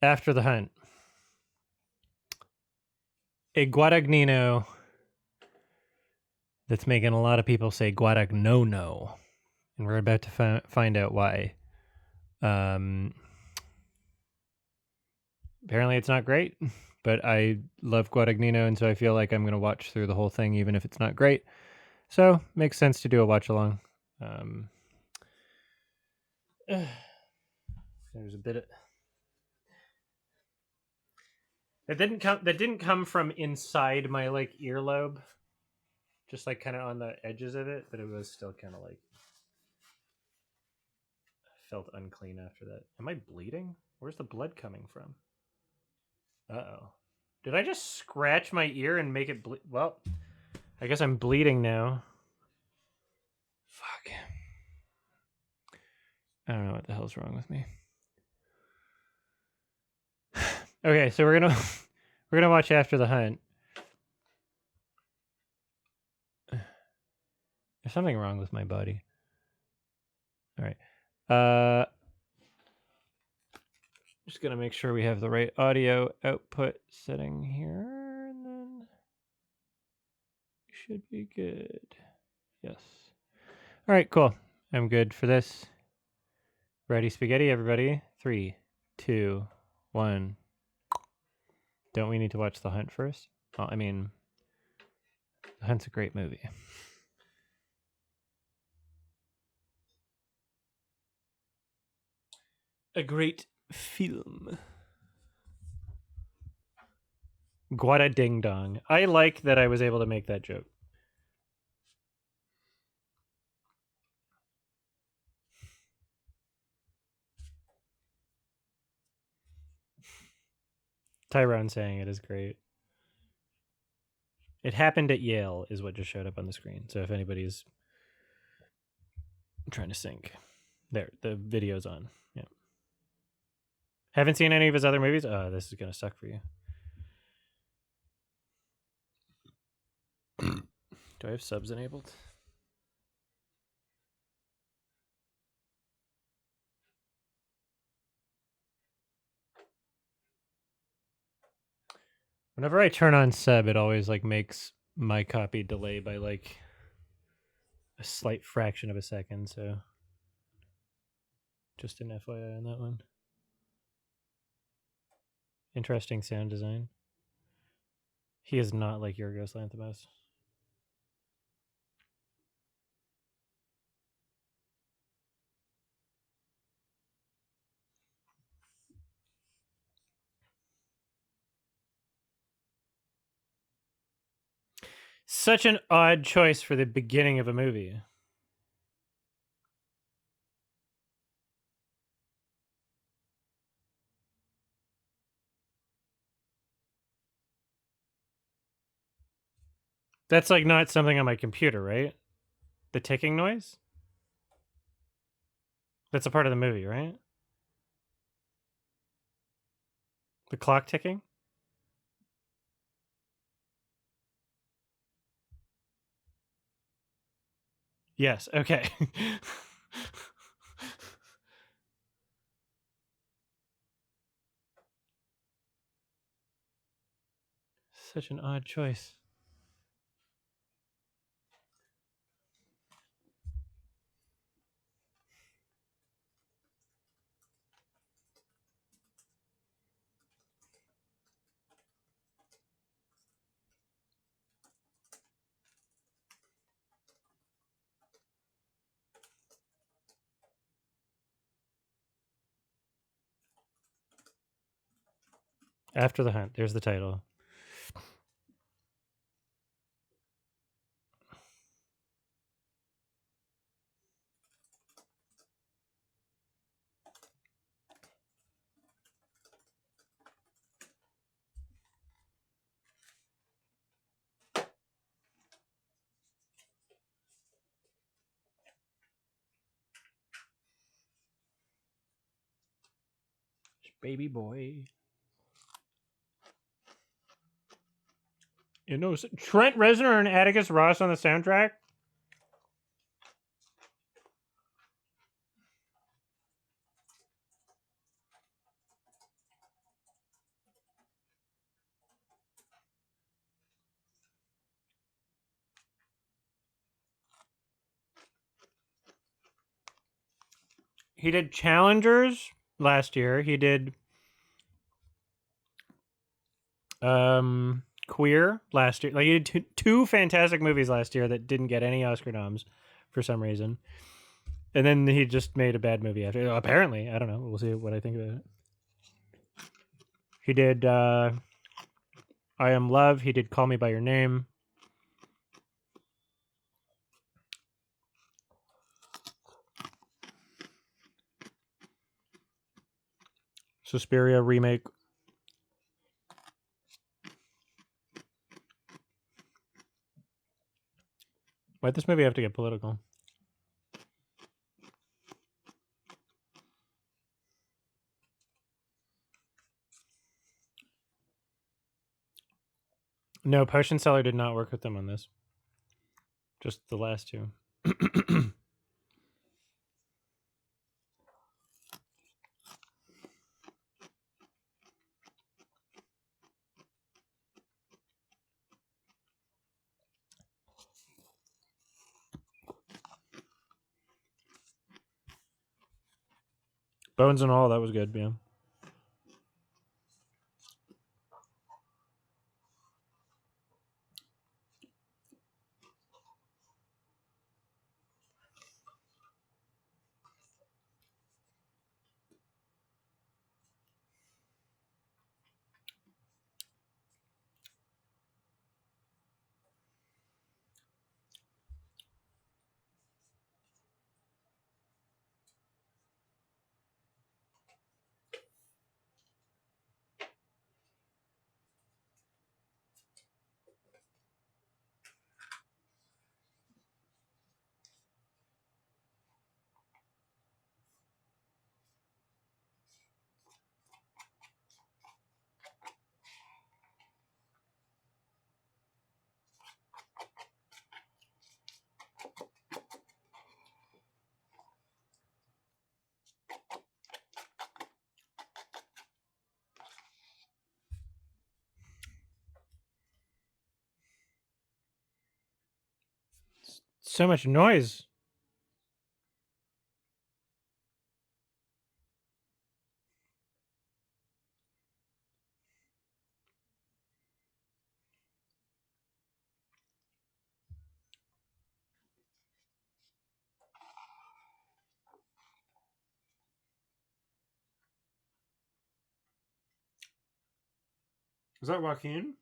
After the Hunt. A Guadagnino that's making a lot of people say Guadagnono. And we're about to find out why. Apparently it's not great, but I love Guadagnino, and so I feel like I'm going to watch through the whole thing even if it's not great. So, makes sense to do a watch along. There's a bit of... That didn't come from inside my like earlobe. Just like kind of on the edges of it, but it was still kind of like felt unclean after that. Am I bleeding? Where's the blood coming from? Uh-oh. Did I just scratch my ear and make it bleed? Well, I guess I'm bleeding now. Fuck. I don't know what the hell's wrong with me. Okay, so we're gonna watch After the Hunt. There's something wrong with my body. All right. Just gonna make sure we have the right audio output setting here, and then should be good. Yes. All right, cool. I'm good for this. Ready, spaghetti, everybody. 3, 2, 1. Don't we need to watch The Hunt first? Well, I mean, The Hunt's a great movie. A great film. Guada ding dong. I like that I was able to make that joke. Tyrone saying it is great. It happened at Yale is what just showed up on the screen. So if anybody's trying to sync, there, the video's on. Yeah. Haven't seen any of his other movies? Oh, this is going to suck for you. Do I have subs enabled? Whenever I turn on sub, it always like makes my copy delay by like a slight fraction of a second. So just an FYI on that one. Interesting sound design. He is not like Yorgos Lanthimos. Such an odd choice for the beginning of a movie. That's like not something on my computer, right? The ticking noise? That's a part of the movie, right? The clock ticking? Yes, okay. Such an odd choice. After the Hunt. There's the title. Baby boy. You know, Trent Reznor and Atticus Ross on the soundtrack? He did Challengers last year. He did Queer last year. Like he did two fantastic movies last year that didn't get any Oscar noms for some reason. And then he just made a bad movie after. Apparently, I don't know. We'll see what I think about it. He did I Am Love. He did Call Me by Your Name. Suspiria remake. Why'd this movie have to get political? No, Potion Seller did not work with them on this. Just the last two. Bones and All, that was good, yeah. So much noise. Is that Joaquin?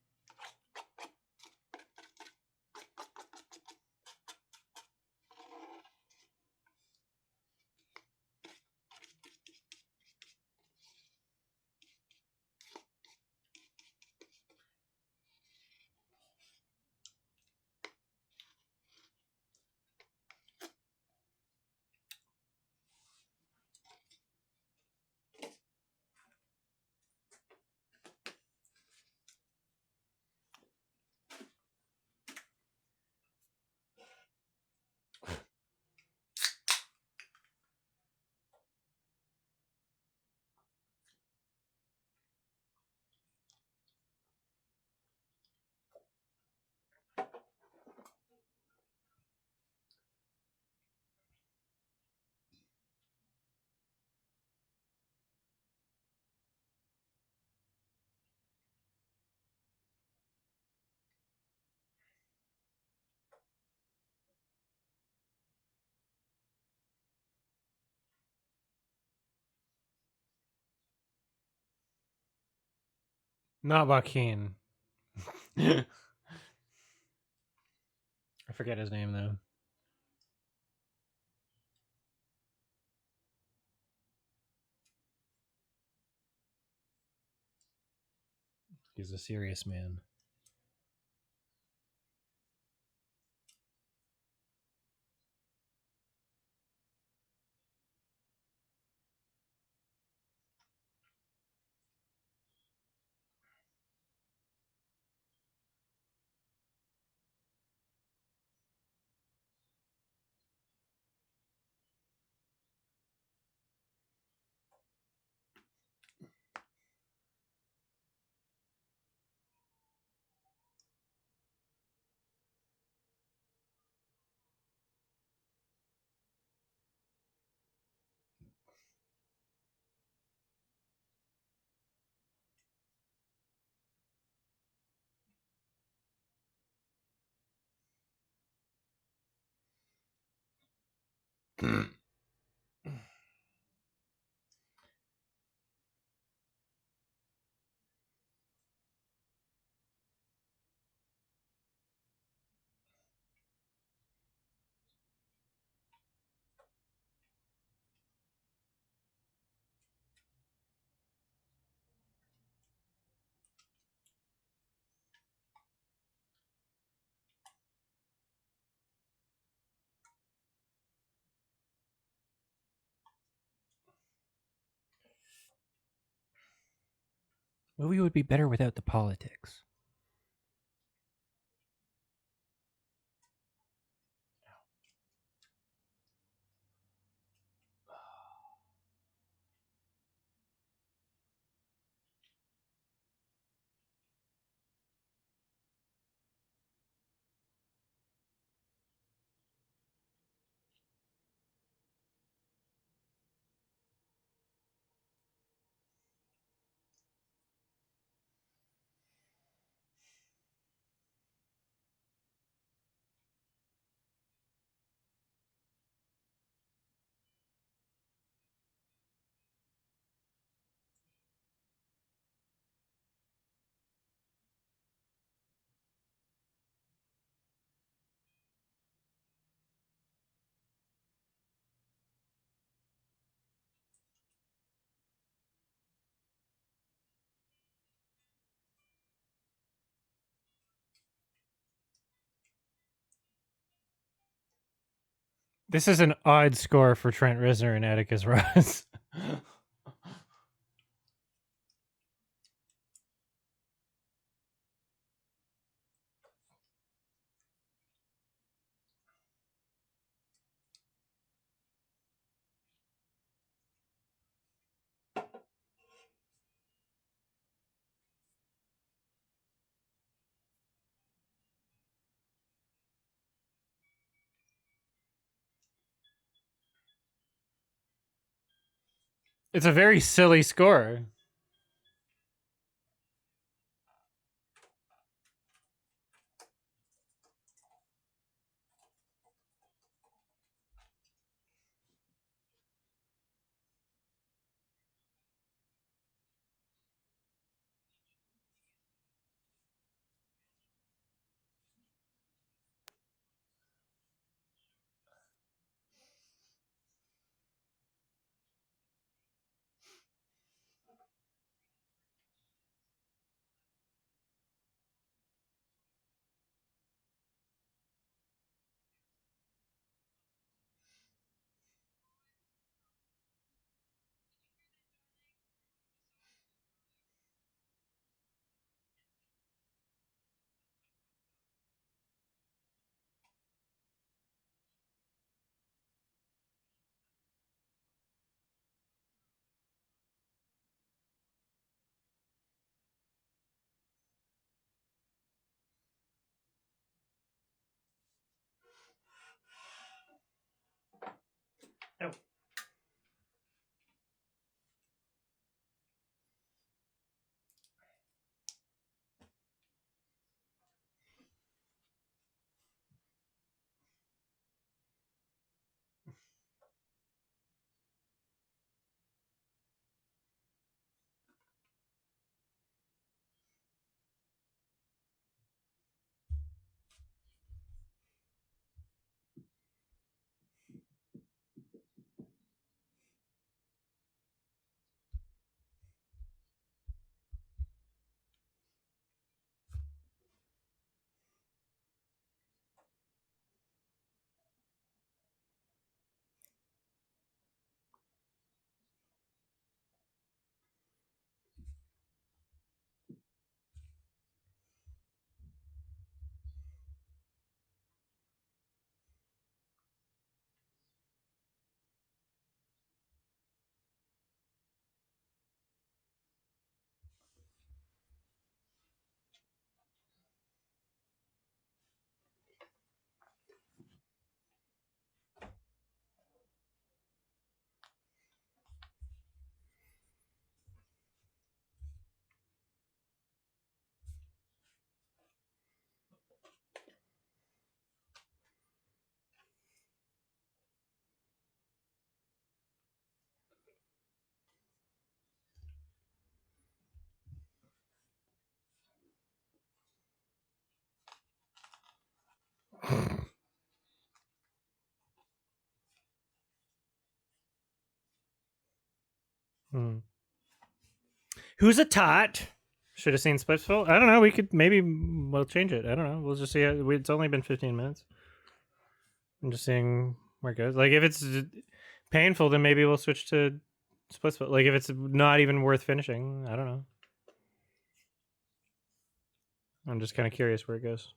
Not Joaquin. I forget his name though. He's a serious man. Movie would be better without the politics. This is an odd score for Trent Reznor and Atticus Ross. It's a very silly score. Oh. Hmm. Who's a tot? Should have seen Splitsville. I don't know. We could maybe we'll change it. I don't know. We'll just see. It's only been 15 minutes. I'm just seeing where it goes. Like if it's painful, then maybe we'll switch to Splitsville. Like if it's not even worth finishing, I don't know. I'm just kind of curious where it goes.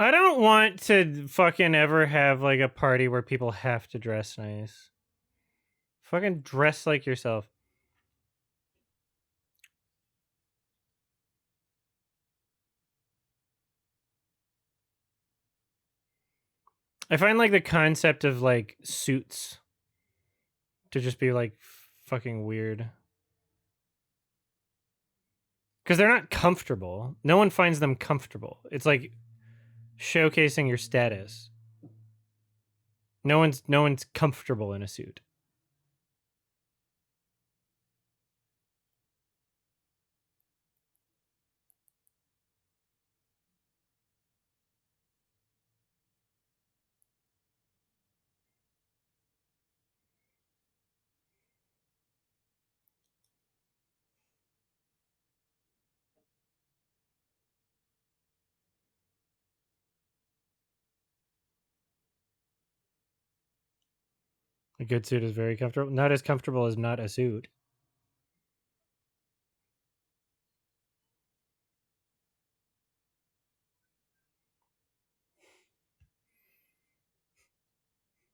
I don't want to fucking ever have like a party where people have to dress nice. Fucking dress like yourself. I find like the concept of like suits to just be like fucking weird. Because they're not comfortable. No one finds them comfortable. It's like showcasing your status. No one's comfortable in a suit. A good suit is very comfortable. Not as comfortable as not a suit.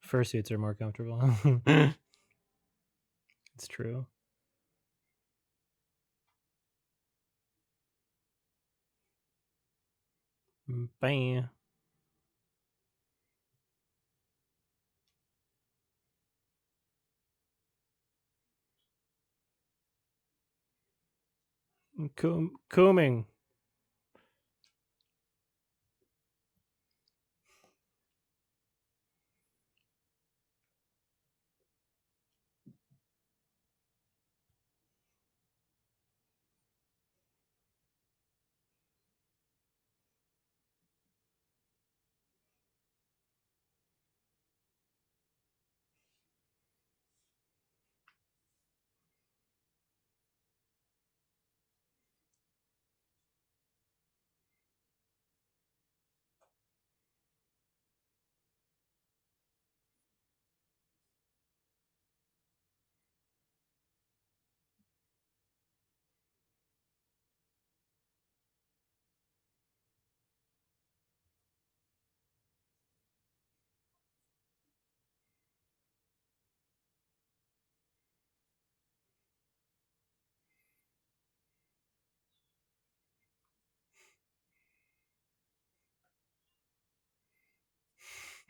Fursuits are more comfortable. It's true. Bam. Combing.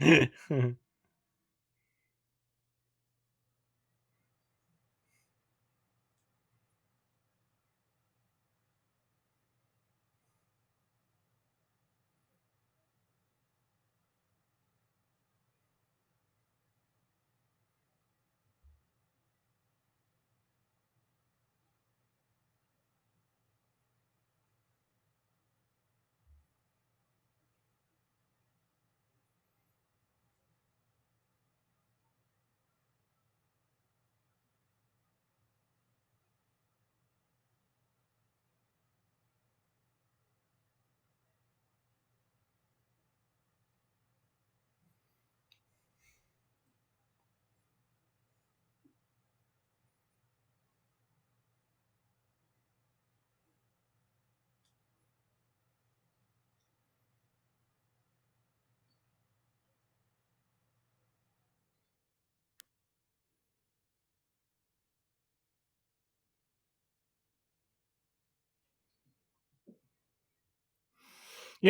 You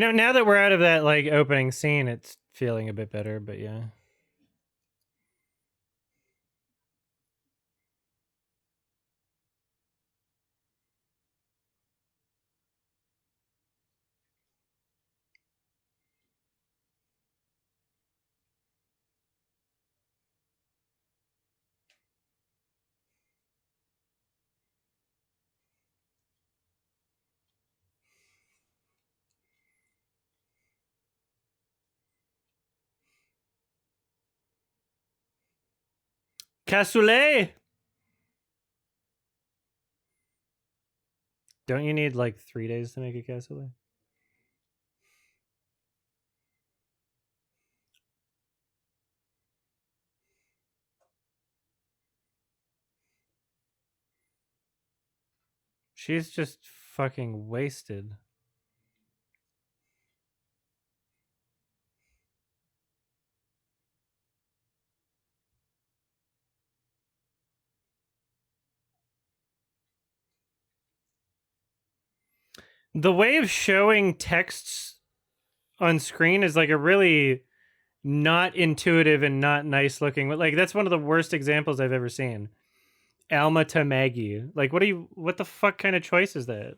know, now that we're out of that like opening scene, it's feeling a bit better, but yeah. Cassoulet! Don't you need like 3 days to make a cassoulet? She's just fucking wasted. The way of showing texts on screen is like a really not intuitive and not nice looking. Like that's one of the worst examples I've ever seen. Alma to Maggie. Like what the fuck kind of choice is that?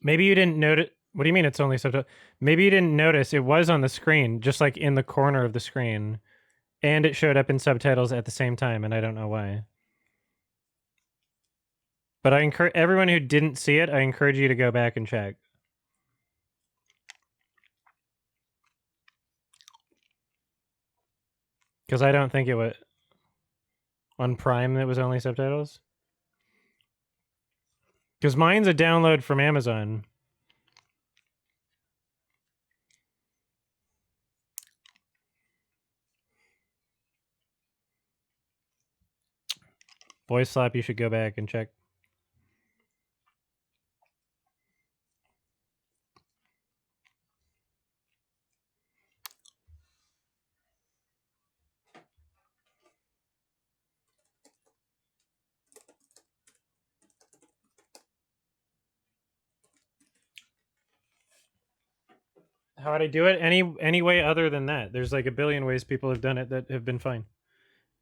Maybe you didn't notice. What do you mean it's only subtitle? Maybe you didn't notice it was on the screen, just like in the corner of the screen, and it showed up in subtitles at the same time, and I don't know why. But I encourage everyone who didn't see it. I encourage you to go back and check because I don't think it was. On Prime, it was only subtitles? Because mine's a download from Amazon. Voice Slap, you should go back and check. How would I do it? Any way other than that. There's like a billion ways people have done it that have been fine.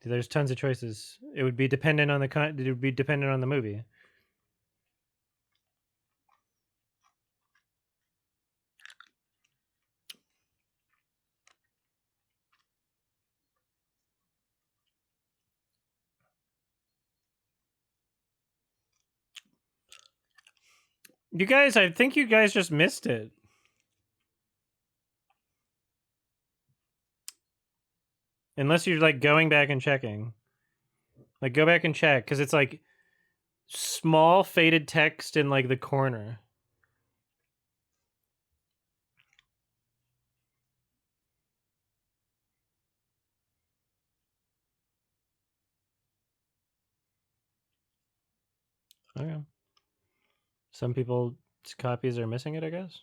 There's tons of choices. It would be dependent on the it would be dependent on the movie. You guys, I think you guys just missed it. Unless you're like going back and checking. Like go back and check because it's like small faded text in like the corner. Okay. Some people's copies are missing it, I guess.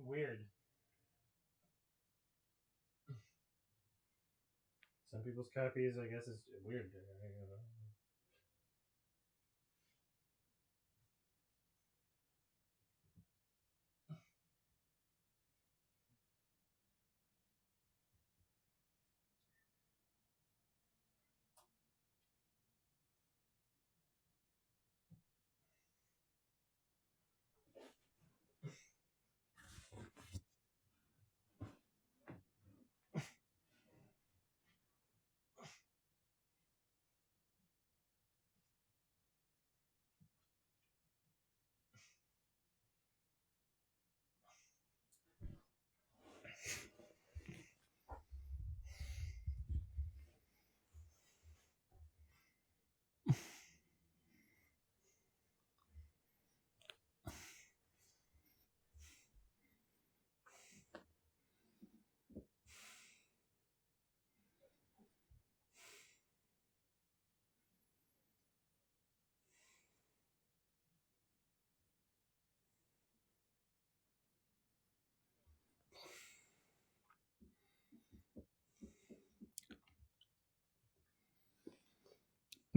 Weird. Some people's copies, I guess, is weird.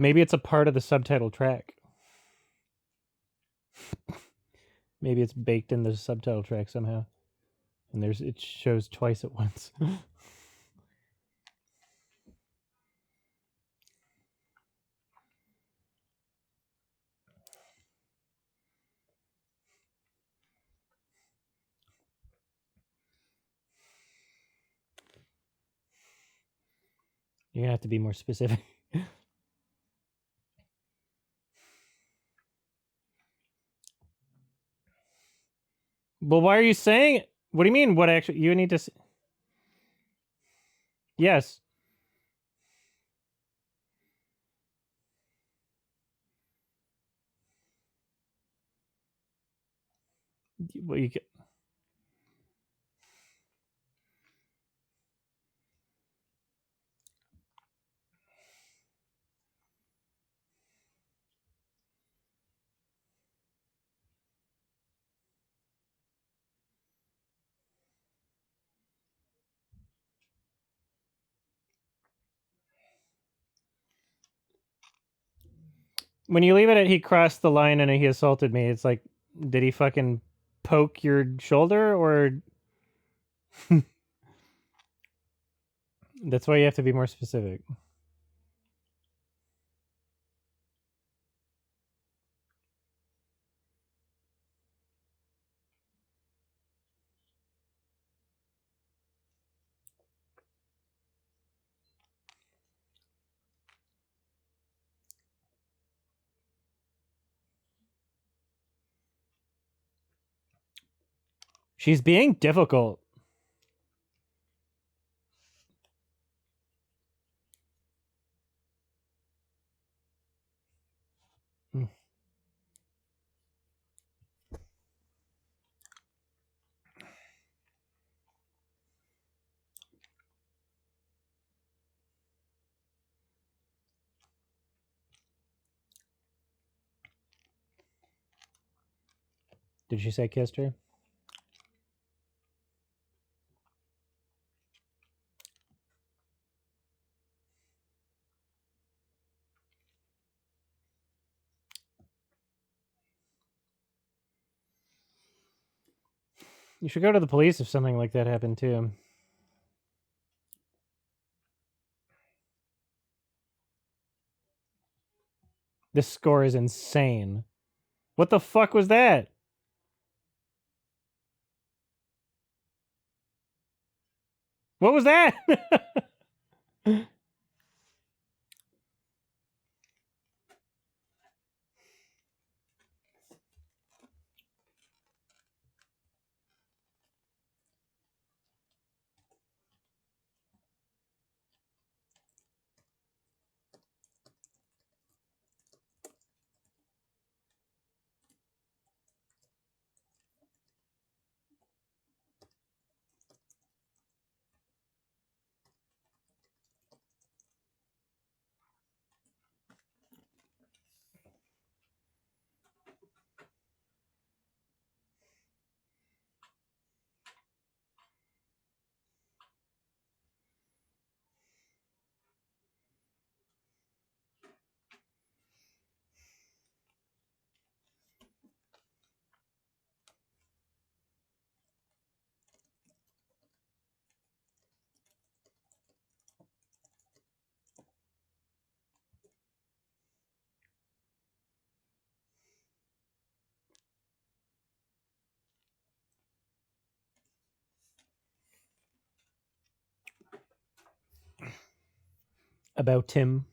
Maybe it's a part of the subtitle track. Maybe it's baked in the subtitle track somehow, and it shows twice at once. You're gonna have to be more specific. Well, why are you saying it? What do you mean? What actually you need to? Yes. Well, you. When you leave it at he crossed the line and he assaulted me, it's like, did he fucking poke your shoulder or? That's why you have to be more specific. She's being difficult. Did she say kissed her? You should go to the police if something like that happened too. This score is insane. What the fuck was that? What was that? About Tim.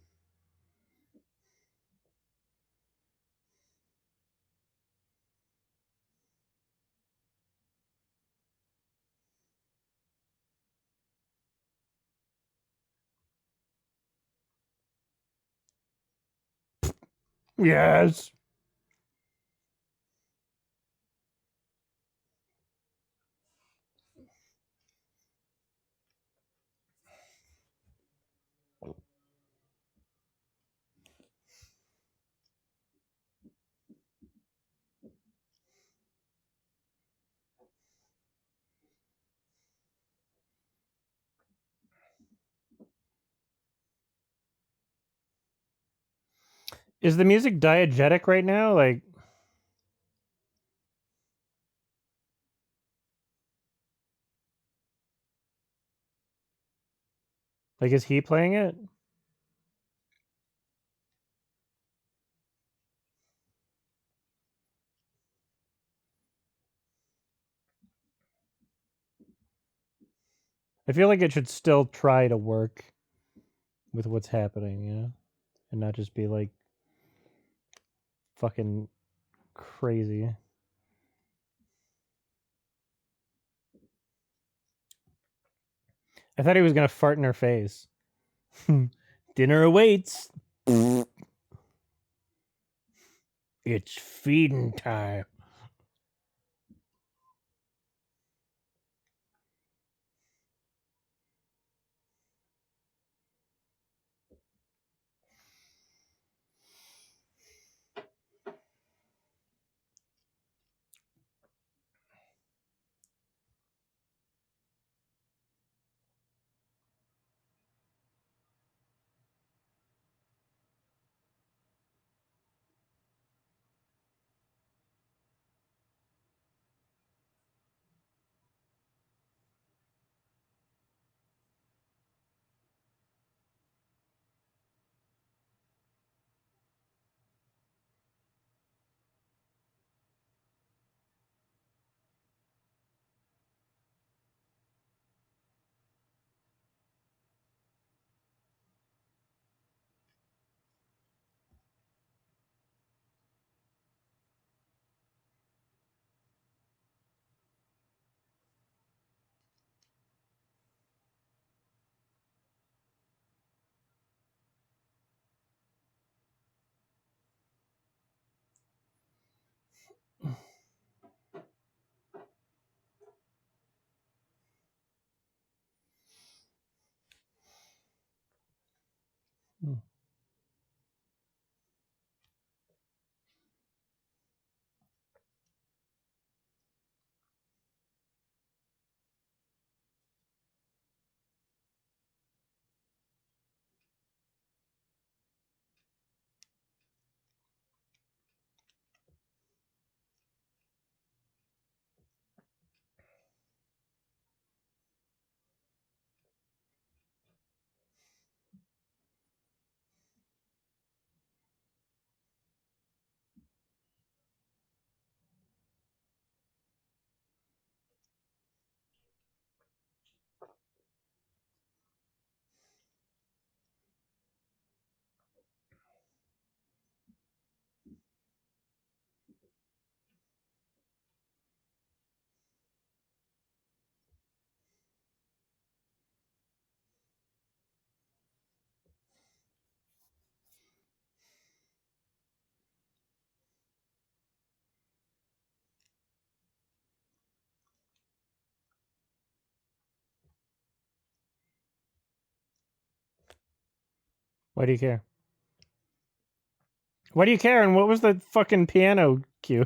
Yes. Is the music diegetic right now? Like is he playing it? I feel like it should still try to work with what's happening, you know? And not just be like fucking crazy. I thought he was gonna fart in her face. Dinner awaits. It's feeding time. Why do you care? Why do you care? And what was the fucking piano cue?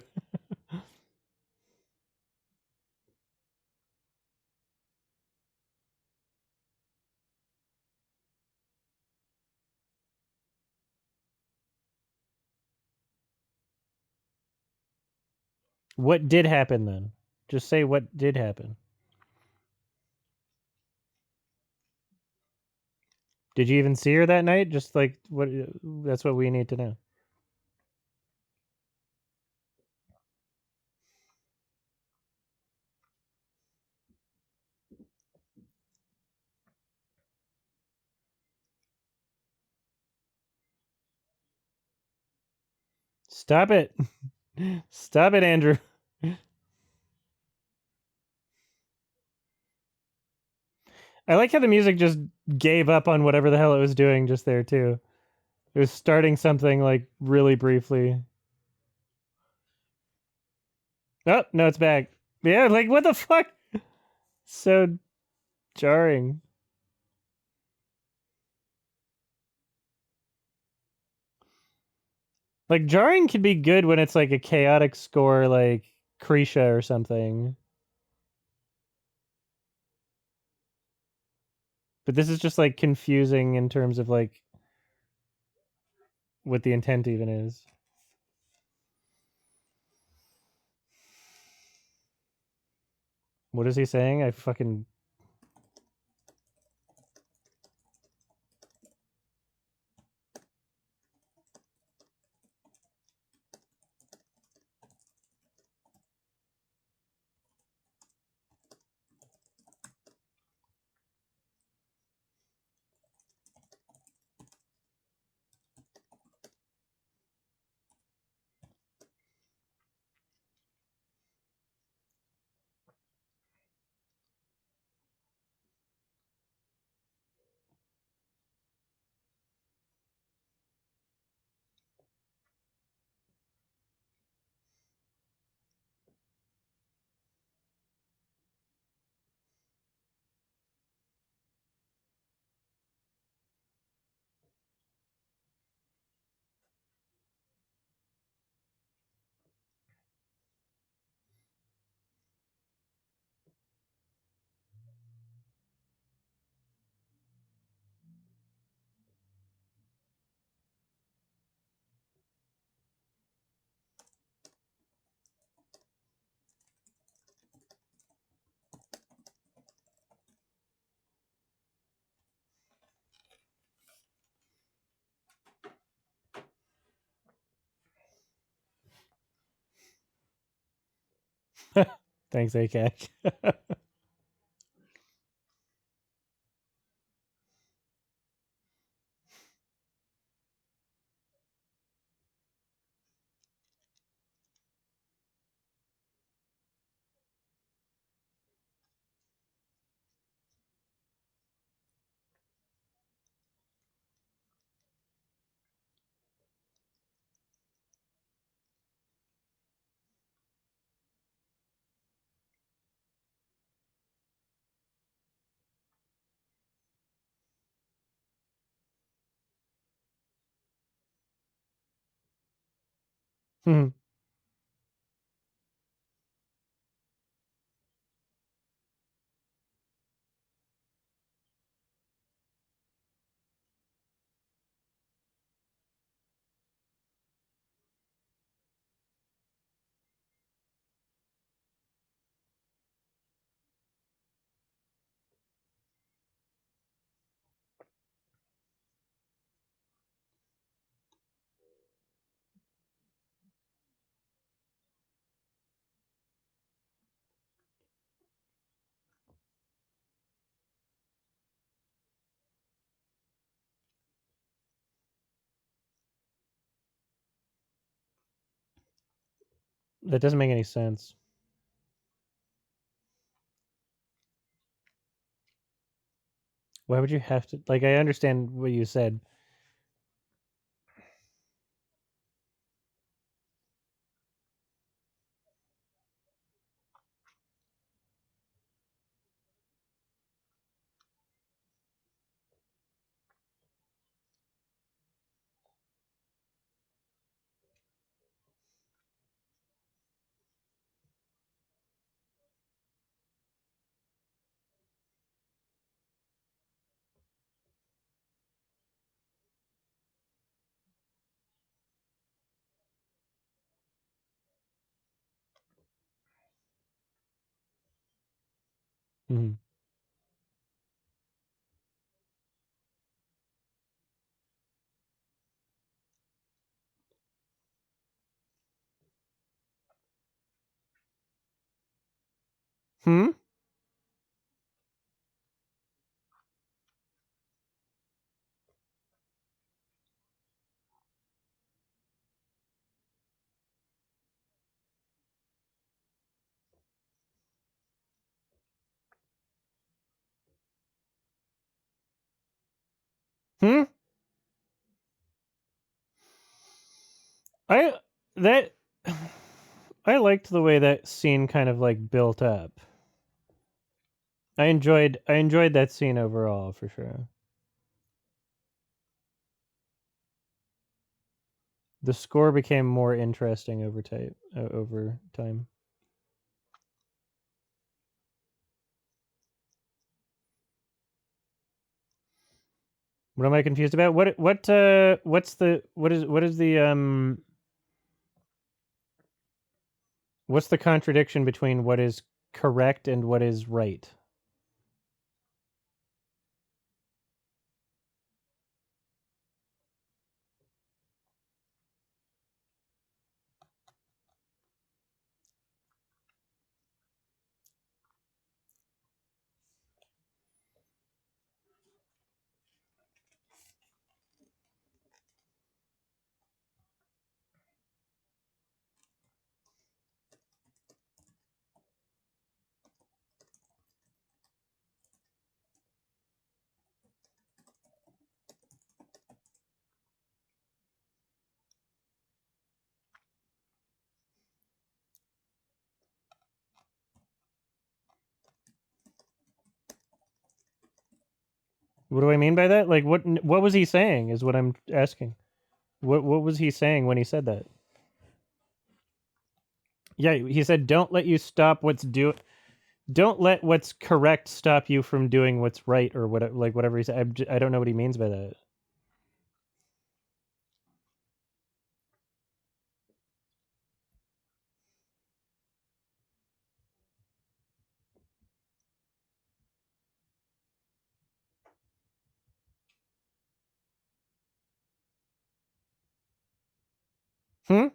What did happen then? Just say what did happen. Did you even see her that night? Just like what? That's what we need to know. Stop it. Stop it, Andrew. I like how the music just gave up on whatever the hell it was doing just there too. It was starting something like really briefly. Oh, no, it's back. Yeah, like what the fuck? So jarring. Like jarring can be good when it's like a chaotic score like Krisha or something. But this is just like confusing in terms of like what the intent even is. What is he saying? I fucking thanks, ACAC. That doesn't make any sense. Why would you have to like I understand what you said. Mhm. Hmm? Hmm? I that I liked the way that scene kind of like built up. I enjoyed that scene overall for sure. The score became more interesting over time. What am I confused about? What's the contradiction between what is correct and what is right? What do I mean by that? Like what was he saying is what I'm asking. What was he saying when he said that? Yeah, he said don't let what's correct stop you from doing what's right or whatever he said. I don't know what he means by that. Hmm?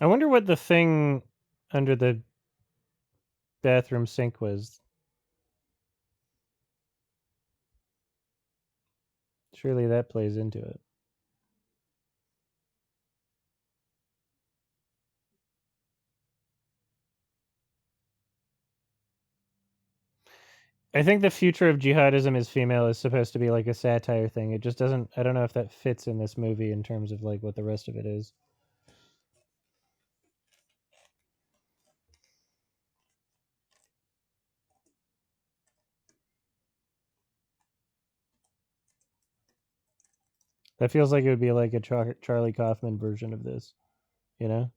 I wonder what the thing under the bathroom sink was. Surely that plays into it. I think the future of jihadism is female is supposed to be like a satire thing. It just doesn't. I don't know if that fits in this movie in terms of like what the rest of it is. That feels like it would be like a Charlie Kaufman version of this, you know?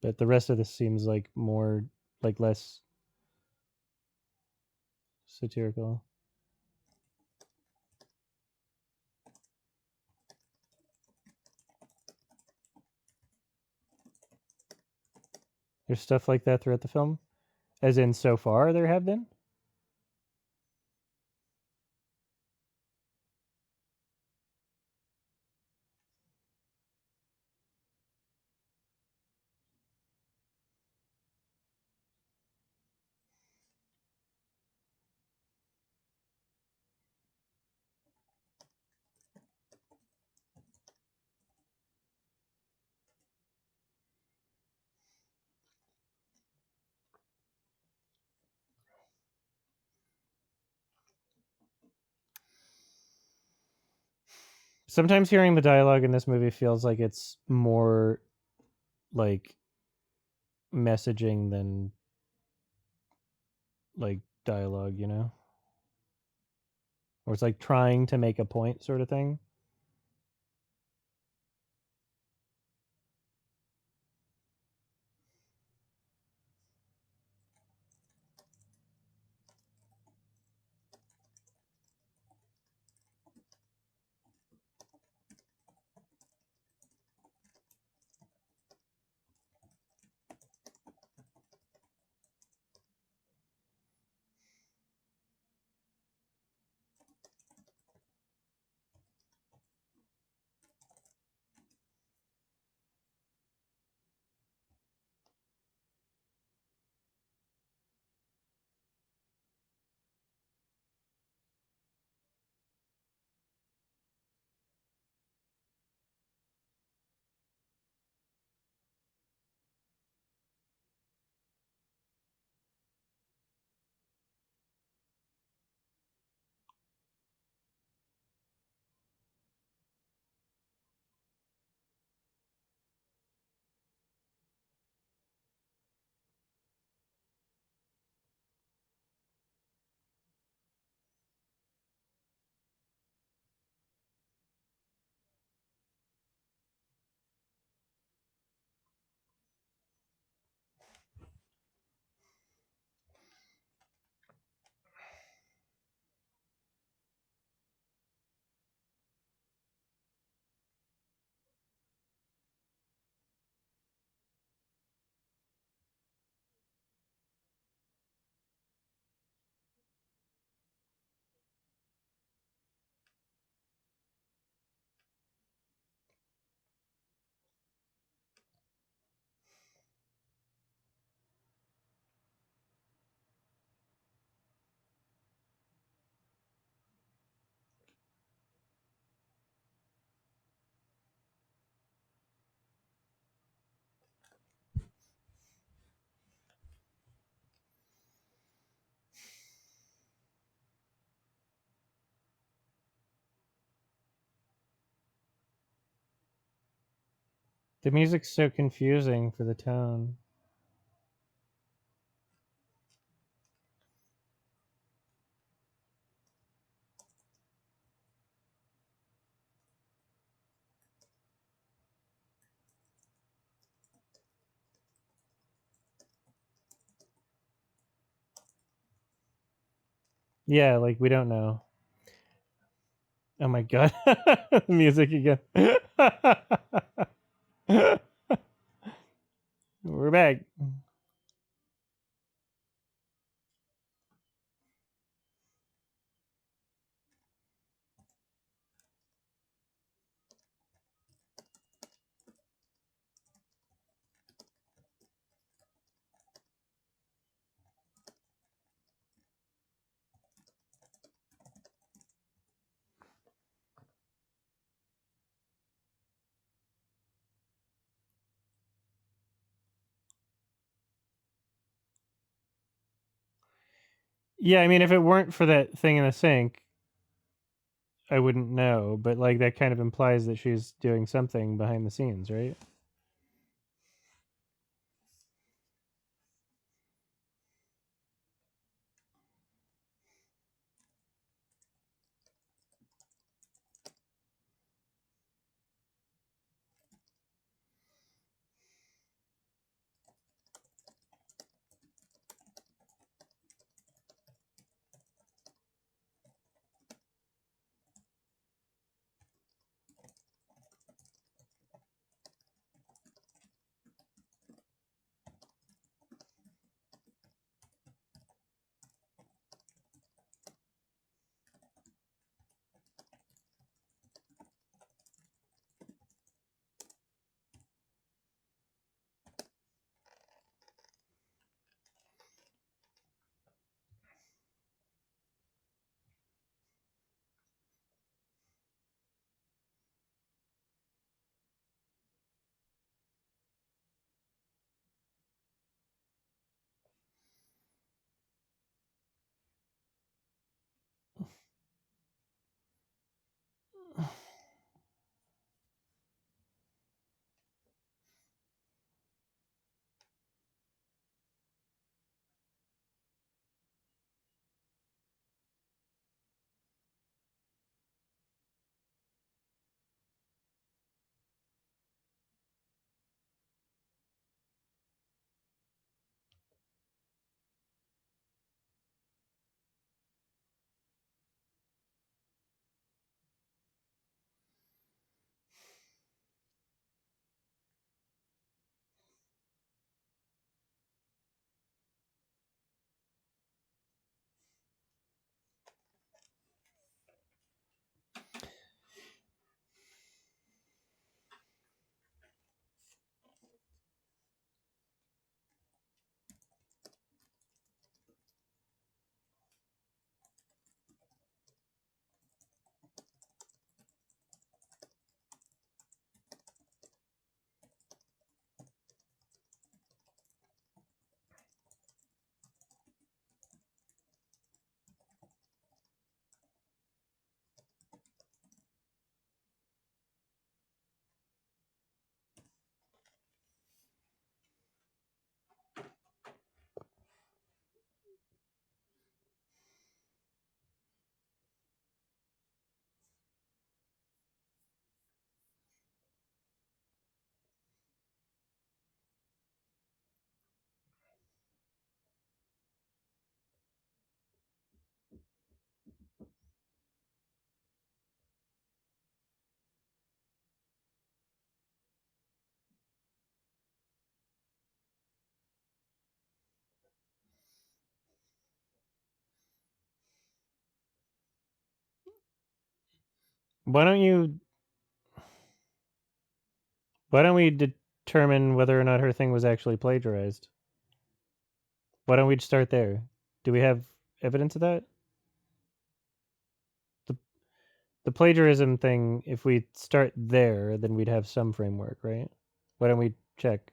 But the rest of this seems like more, like less satirical. There's stuff like that throughout the film, as in so far there have been. Sometimes hearing the dialogue in this movie feels like it's more like messaging than like dialogue, you know? Or it's like trying to make a point sort of thing. The music's so confusing for the tone. Yeah, like we don't know. Oh my god. Music again. We're back. Yeah, I mean, if it weren't for that thing in the sink, I wouldn't know. But like that kind of implies that she's doing something behind the scenes, right? Why don't we determine whether or not her thing was actually plagiarized? Why don't we start there? Do we have evidence of that? The the plagiarism thing, if we start there, then we'd have some framework, right? Why don't we check?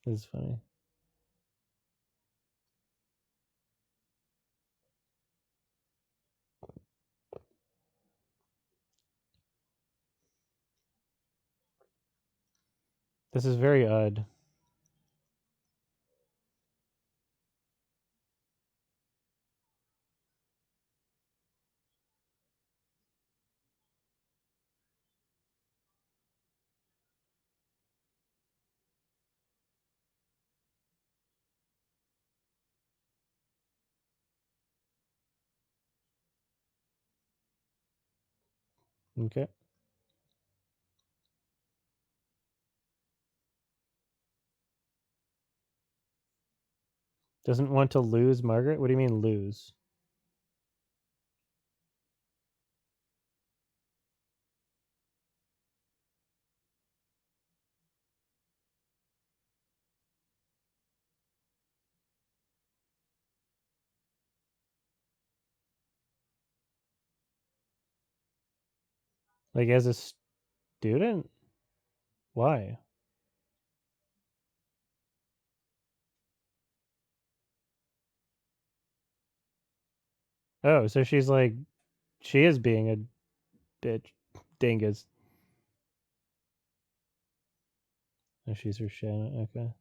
This is funny. This is very odd. Okay. Doesn't want to lose Margaret? What do you mean lose? Like as a student? Why? Oh, so she's like she is being a bitch dingus. Oh, she's her Shannon. Okay.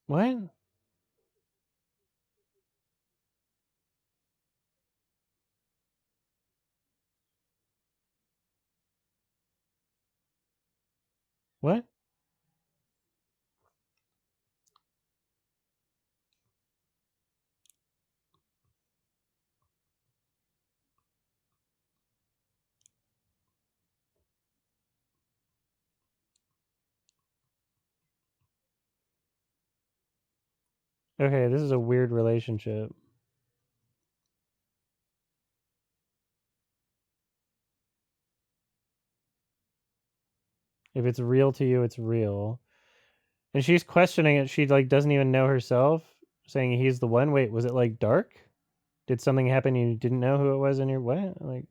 What? What? Okay, this is a weird relationship. If it's real to you, it's real. And she's questioning it. She like doesn't even know herself, saying he's the one. Wait, was it like dark? Did something happen you didn't know who it was in your what? Like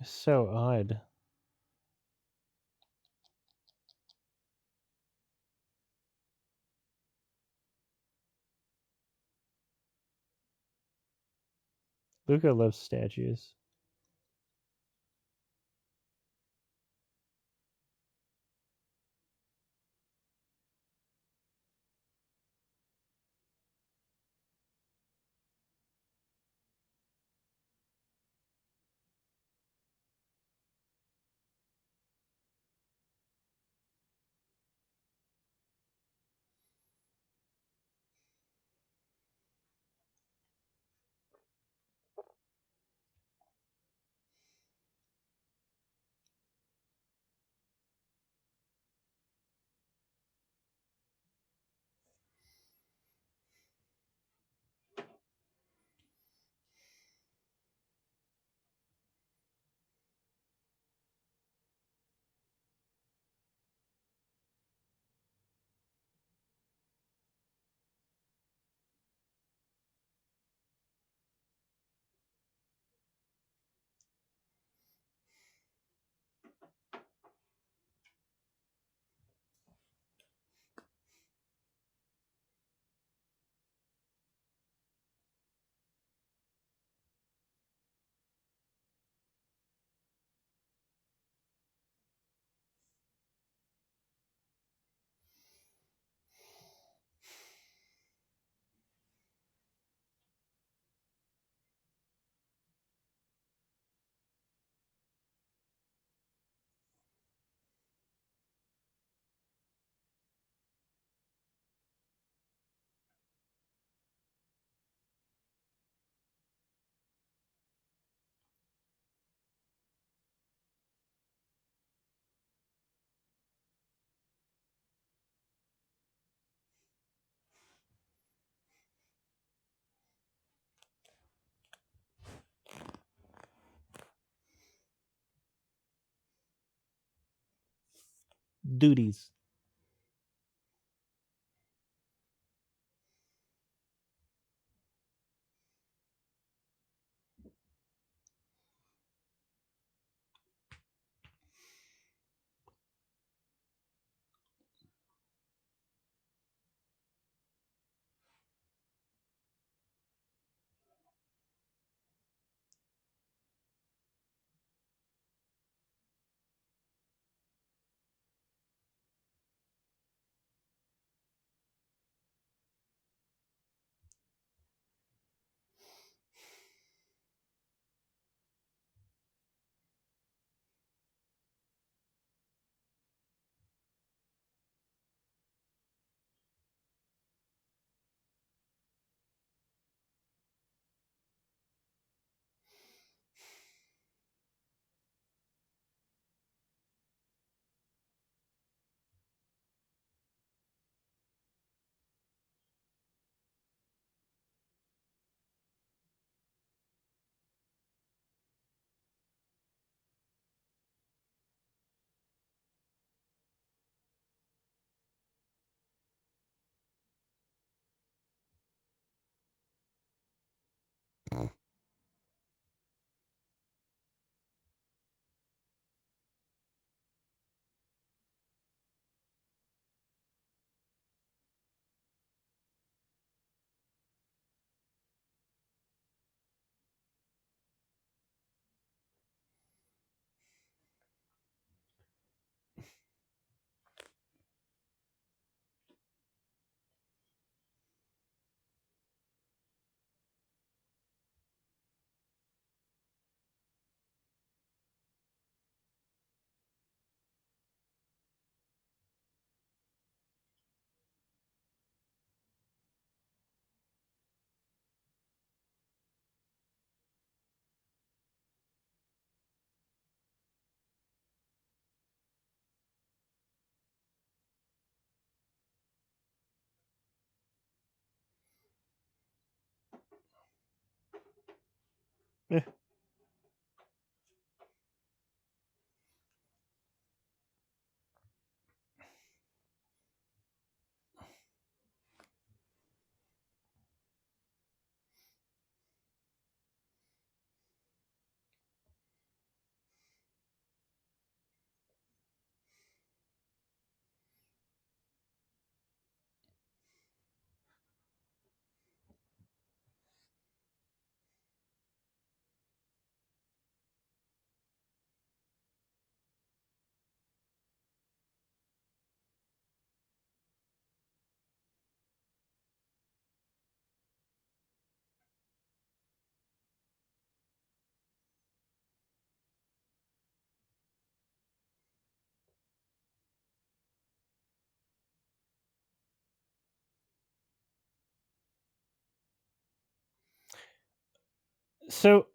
so odd. Luca loves statues. duties. Eh, So,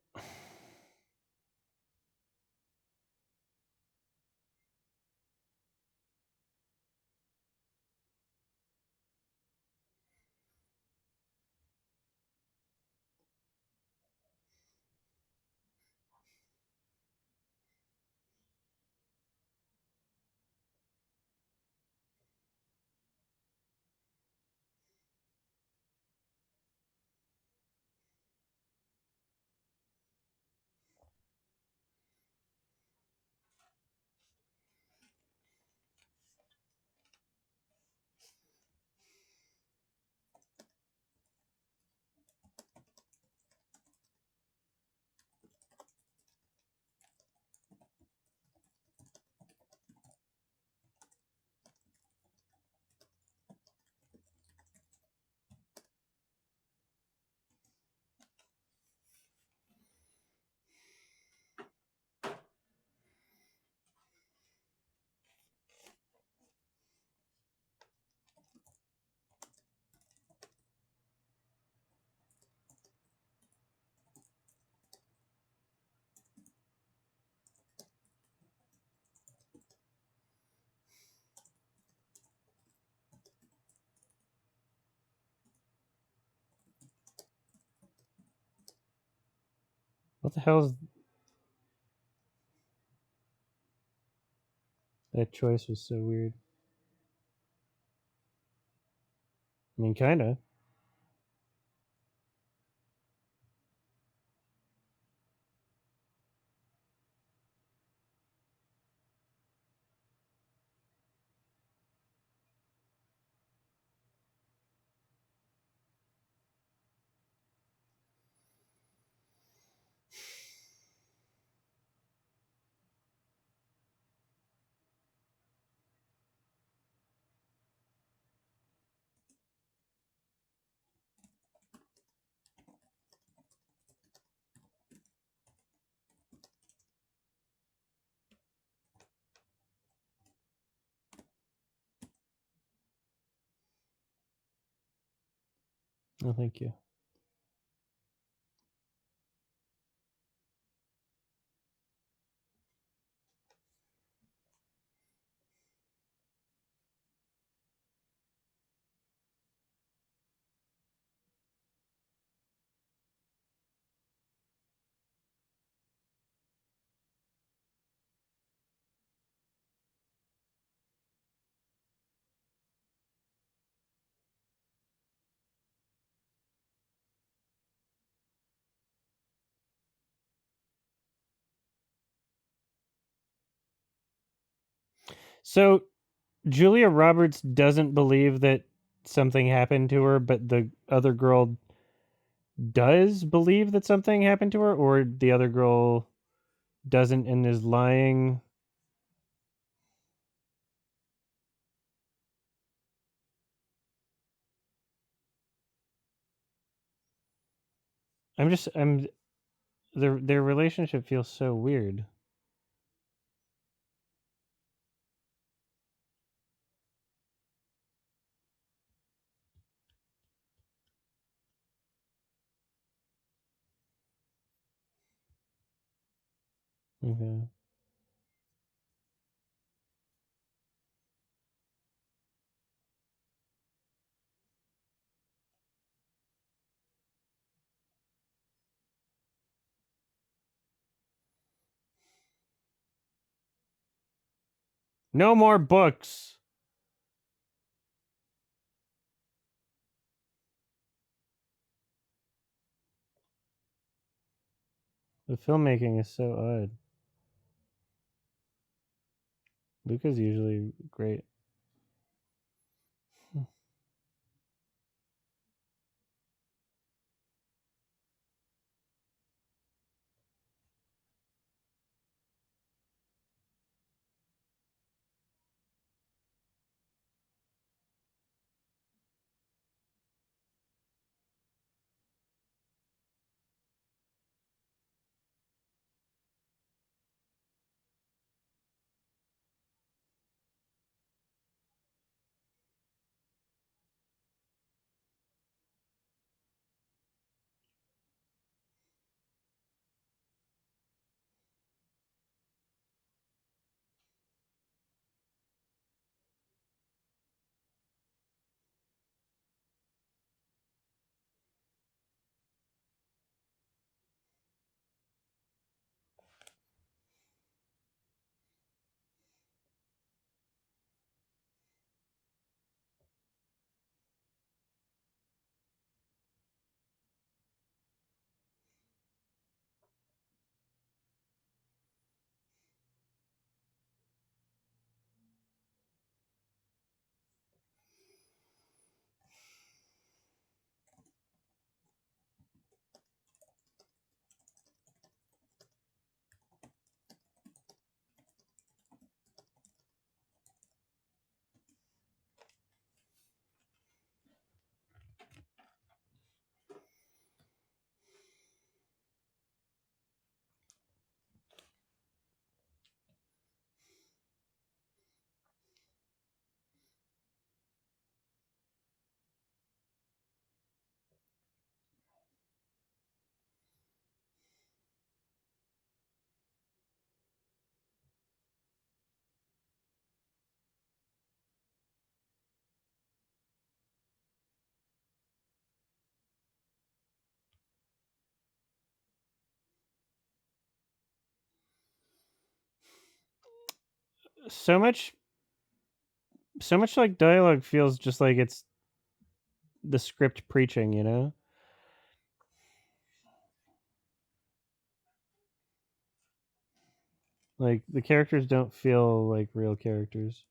what the hell is That choice was so weird. I mean, kinda. Oh, thank you. So Julia Roberts doesn't believe that something happened to her, but the other girl does believe that something happened to her, or the other girl doesn't and is lying. I'm their relationship feels so weird. Okay. No more books. The filmmaking is so odd. Luca's usually great. so much like dialogue feels just like it's the script preaching, you know? Like the characters don't feel like real characters.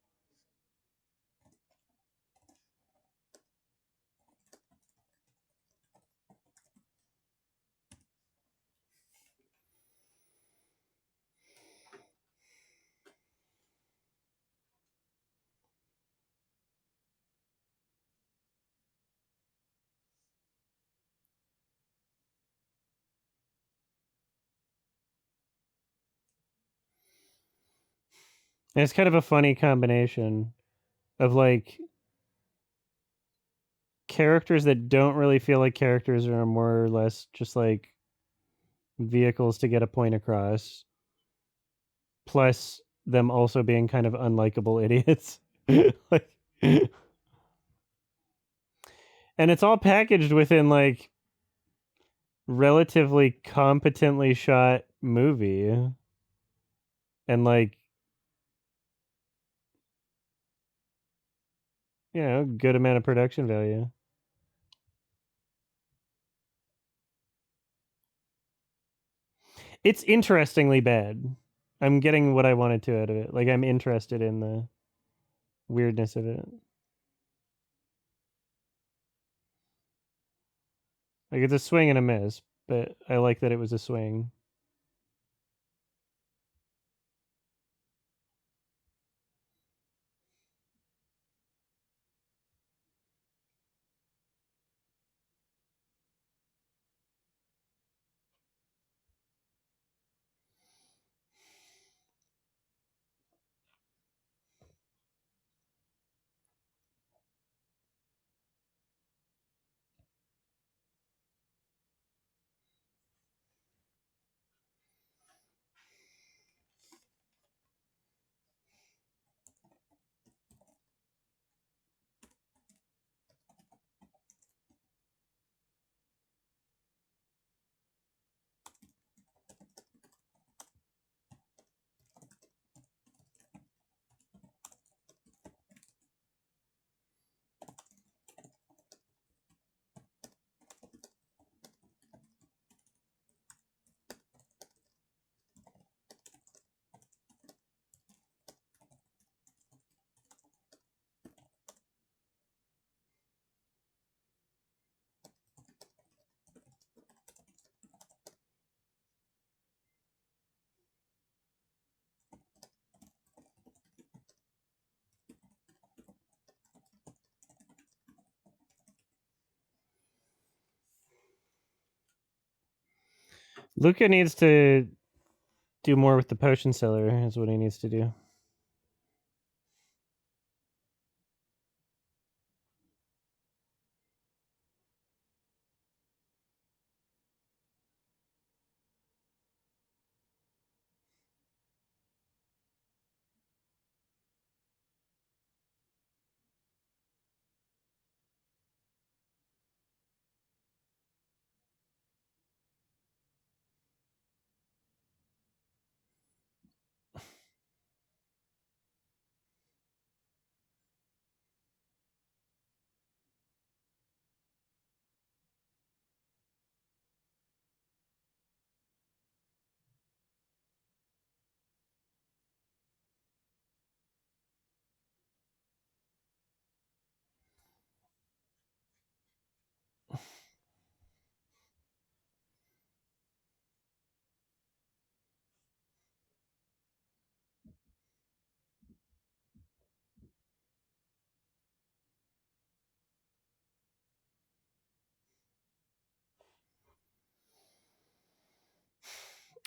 And it's kind of a funny combination of like characters that don't really feel like characters or are more or less just like vehicles to get a point across, plus them also being kind of unlikable idiots. Like, and it's all packaged within like relatively competently shot movie and like, you know, good amount of production value. It's interestingly bad. I'm getting what I wanted to out of it. Like I'm interested in the weirdness of it. Like it's a swing and a miss, but I like that it was a swing. Luca needs to do more with the potion seller, is what he needs to do.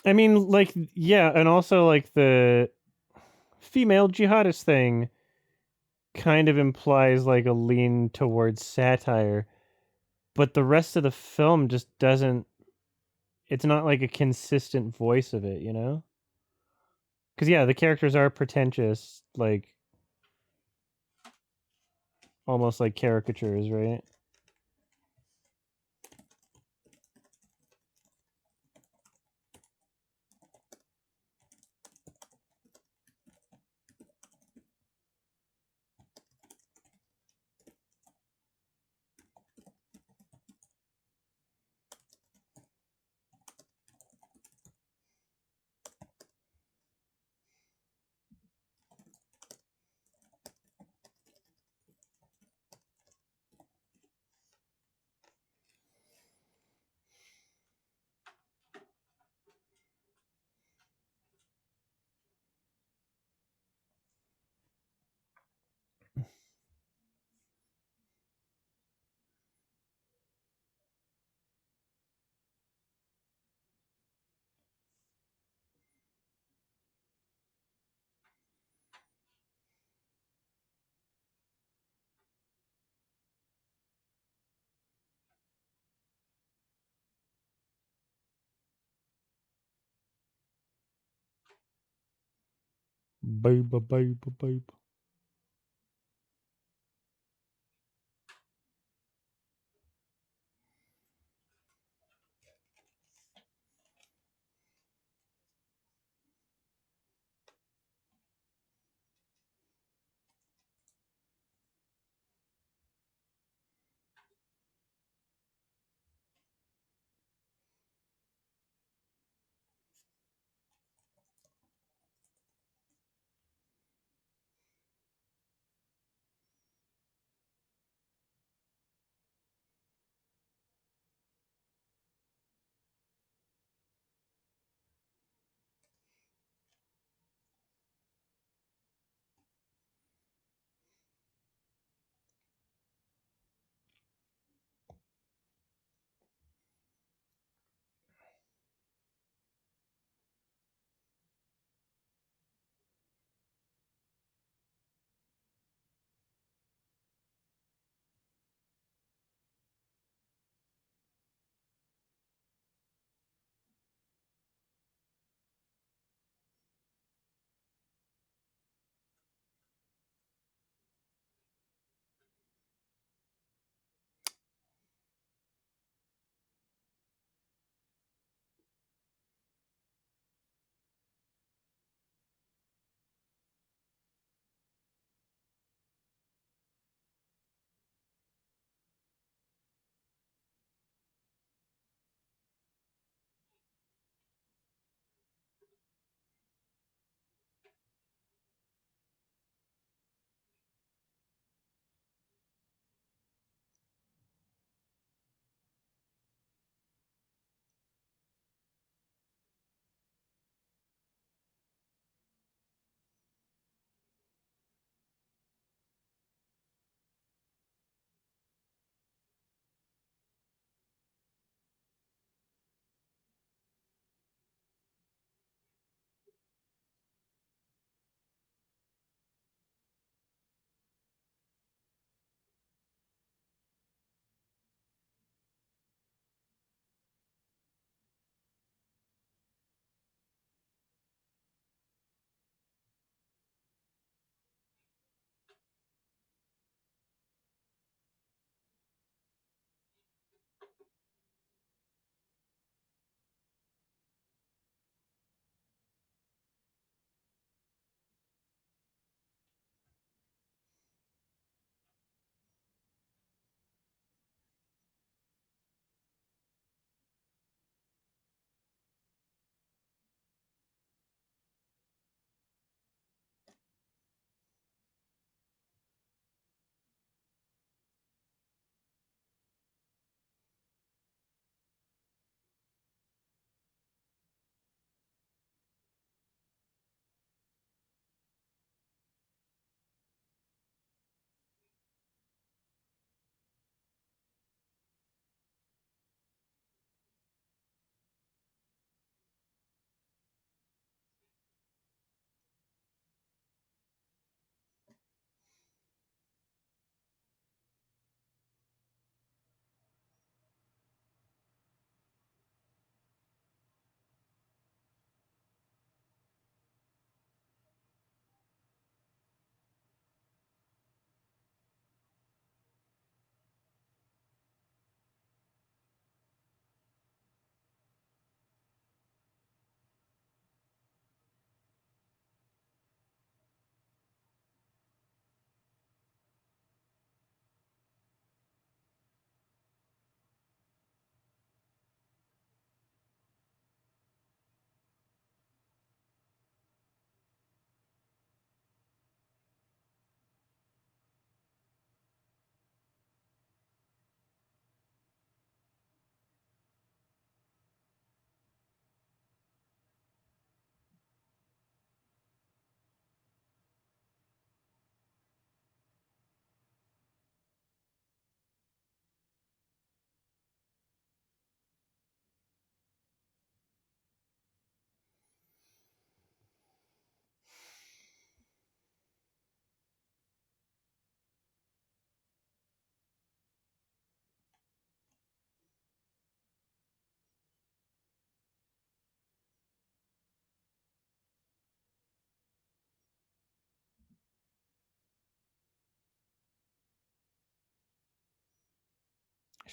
I mean, like, yeah, and also like the female jihadist thing kind of implies like a lean towards satire, but the rest of the film just doesn't. It's not like a consistent voice of it, you know? Because yeah, the characters are pretentious, like almost like caricatures, right? Baby, baby, baby.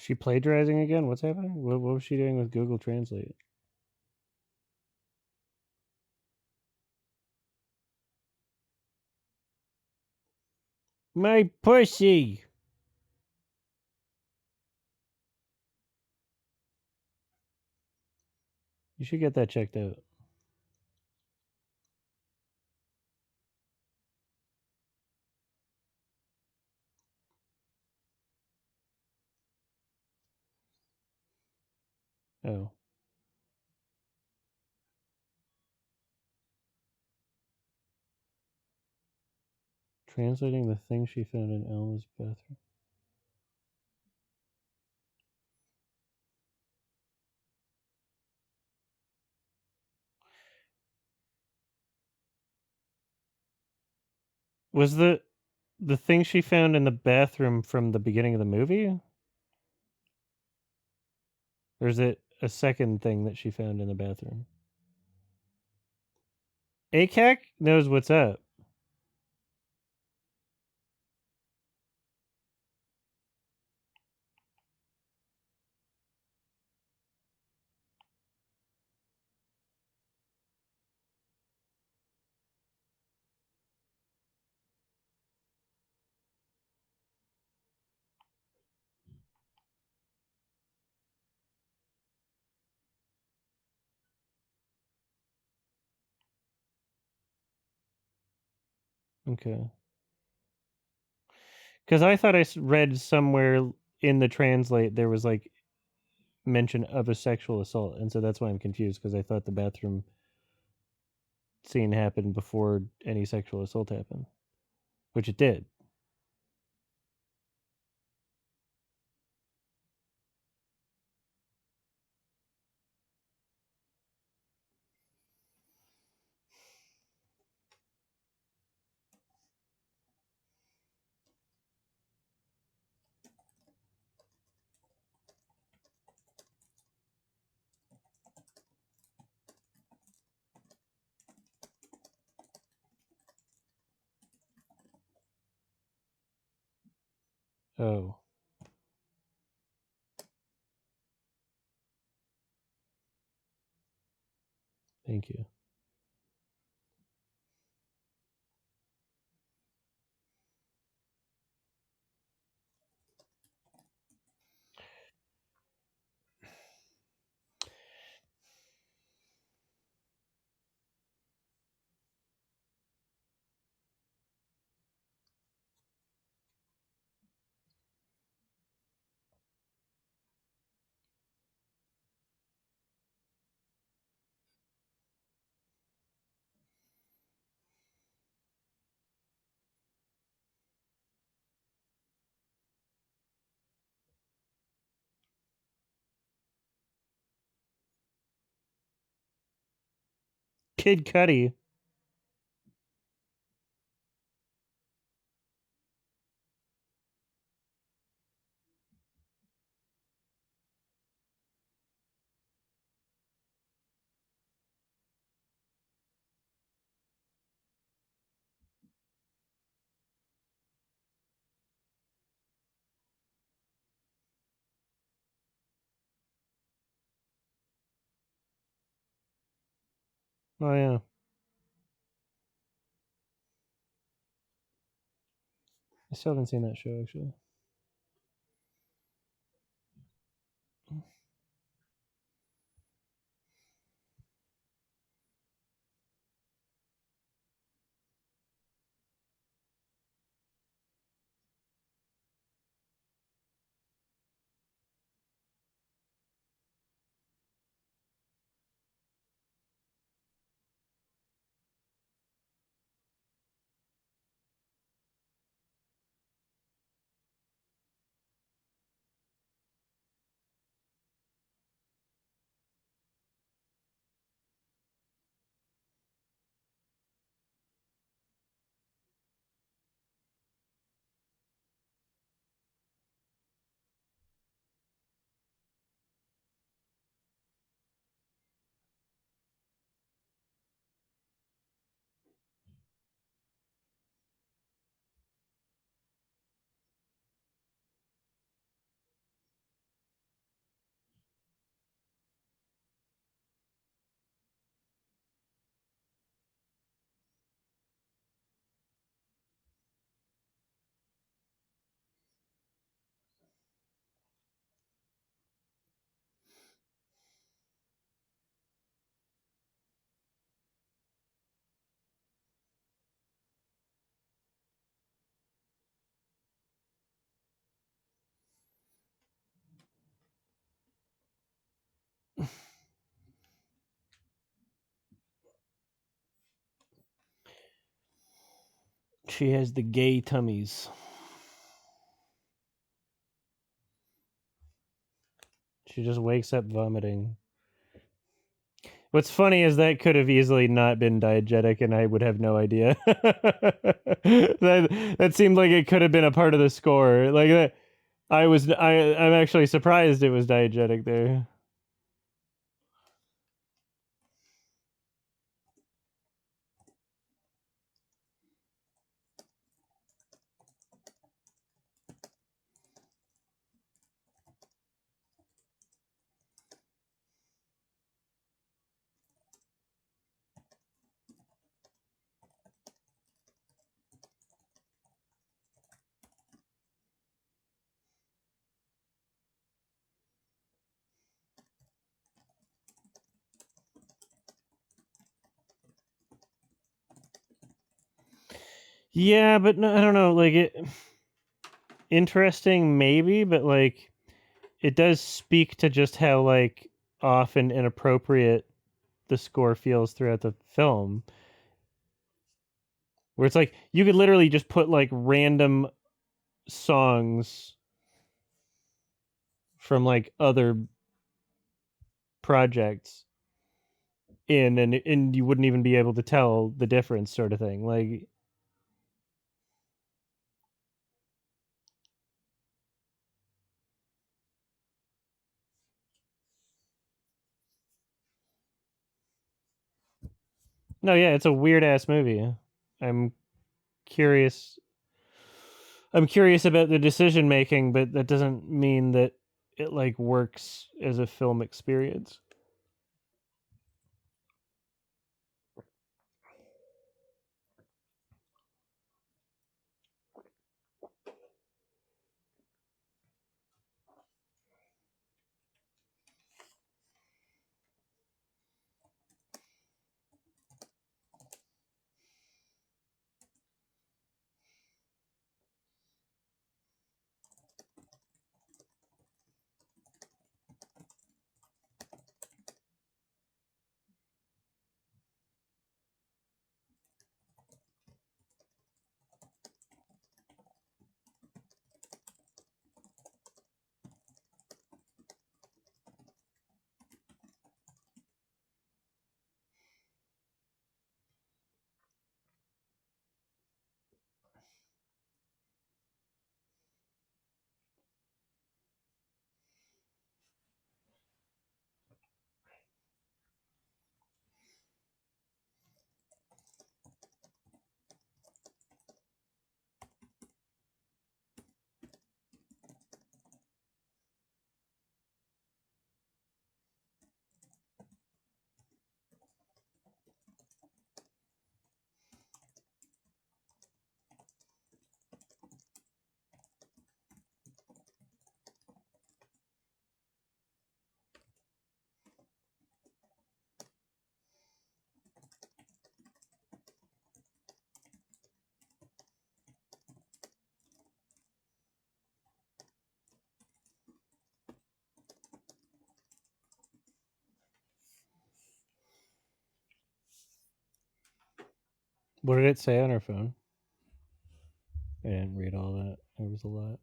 she plagiarizing again? What's happening? What was she doing with Google Translate? My pussy! You should get that checked out. Oh. Translating the thing she found in Elma's bathroom. Was the thing she found in the bathroom from the beginning of the movie? Or is it a second thing that she found in the bathroom? ACAC knows what's up. Okay. Because I thought I read somewhere in the translate there was like mention of a sexual assault, and so that's why I'm confused, because I thought the bathroom scene happened before any sexual assault happened, which it did. Oh, thank you. Kid Cudi. Oh yeah, I still haven't seen that show actually. She has the gay tummies. She just wakes up vomiting. What's funny is that could have easily not been diegetic, and I would have no idea. that seemed like it could have been a part of the score. Like that, I'm actually surprised it was diegetic there. Yeah, but no, I don't know. Like it, interesting maybe, but like it does speak to just how like often inappropriate the score feels throughout the film, where it's like you could literally just put like random songs from like other projects in, and you wouldn't even be able to tell the difference, sort of thing. Like, no, yeah, it's a weird ass movie. I'm curious. I'm curious about the decision making, but that doesn't mean that it like works as a film experience. What did it say on her phone? I didn't read all that. There was a lot.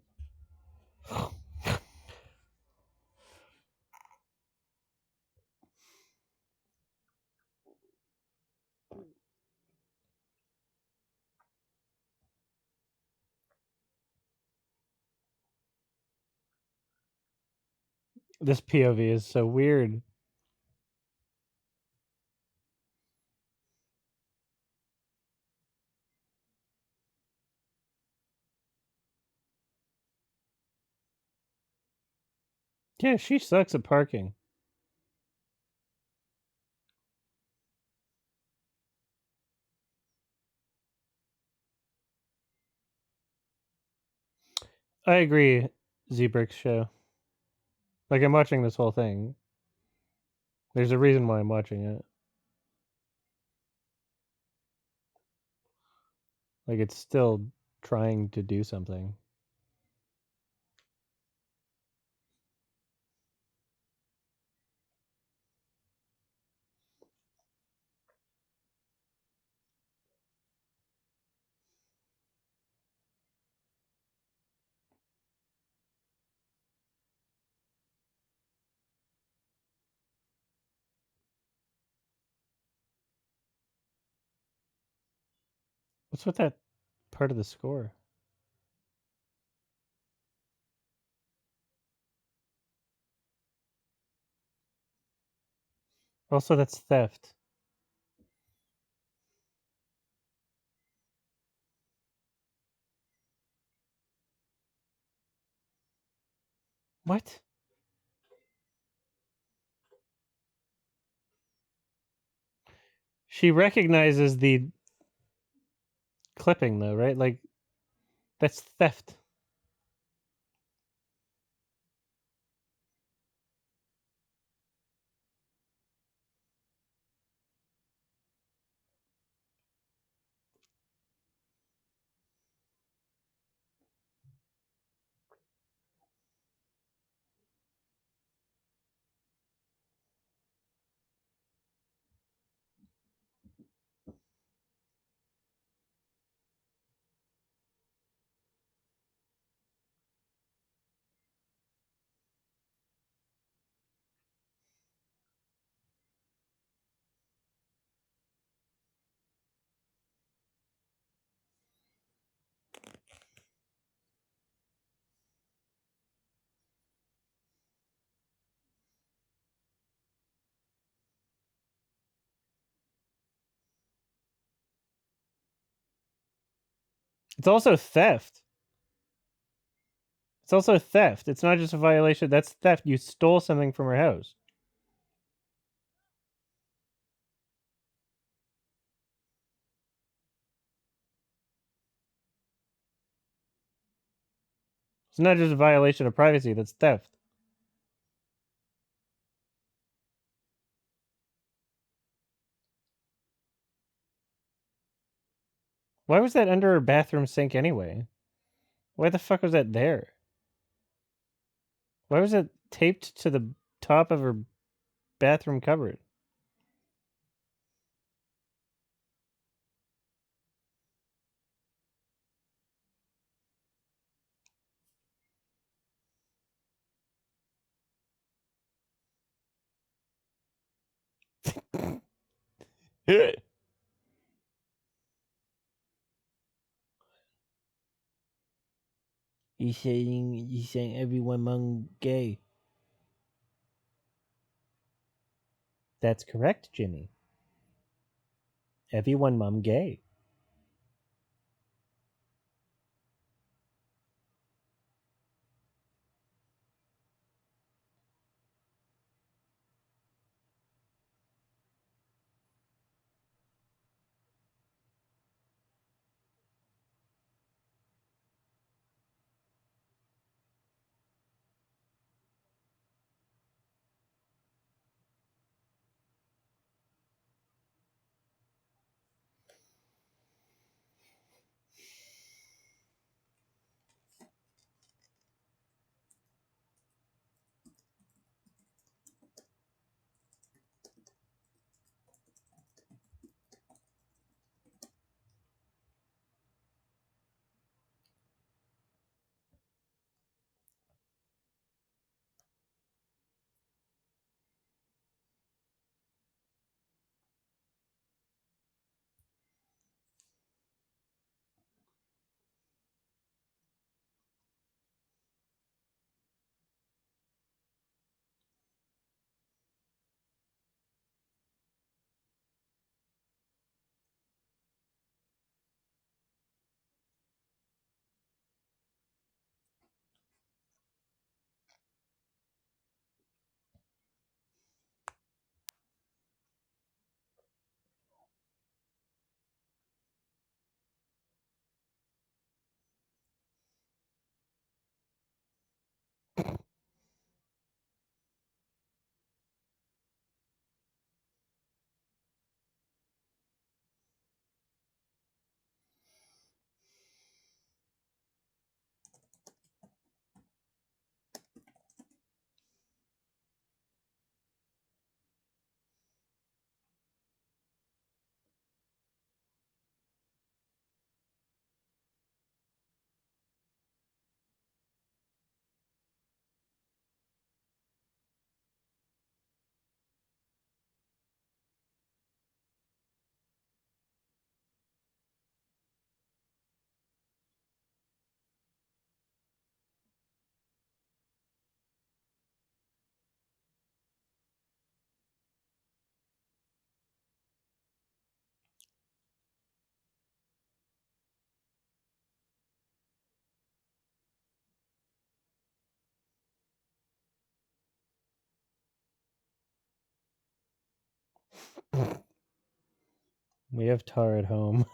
This POV is so weird. Yeah, she sucks at parking. I agree, Zebrick's show. Like, I'm watching this whole thing. There's a reason why I'm watching it. Like, it's still trying to do something. What's with that part of the score? Also, that's theft. What? She recognizes the clipping, though, right? Like, that's theft. It's also theft. It's also theft. It's not just a violation. That's theft. You stole something from her house. It's not just a violation of privacy. That's theft. Why was that under her bathroom sink anyway? Why the fuck was that there? Why was it taped to the top of her bathroom cupboard? He's saying everyone among gay. That's correct, Jimmy. Everyone mum gay. We have tar at home.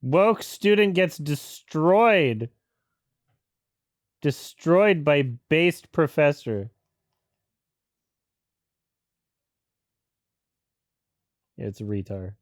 Woke student gets destroyed. Destroyed by based professor. Yeah, it's a retard.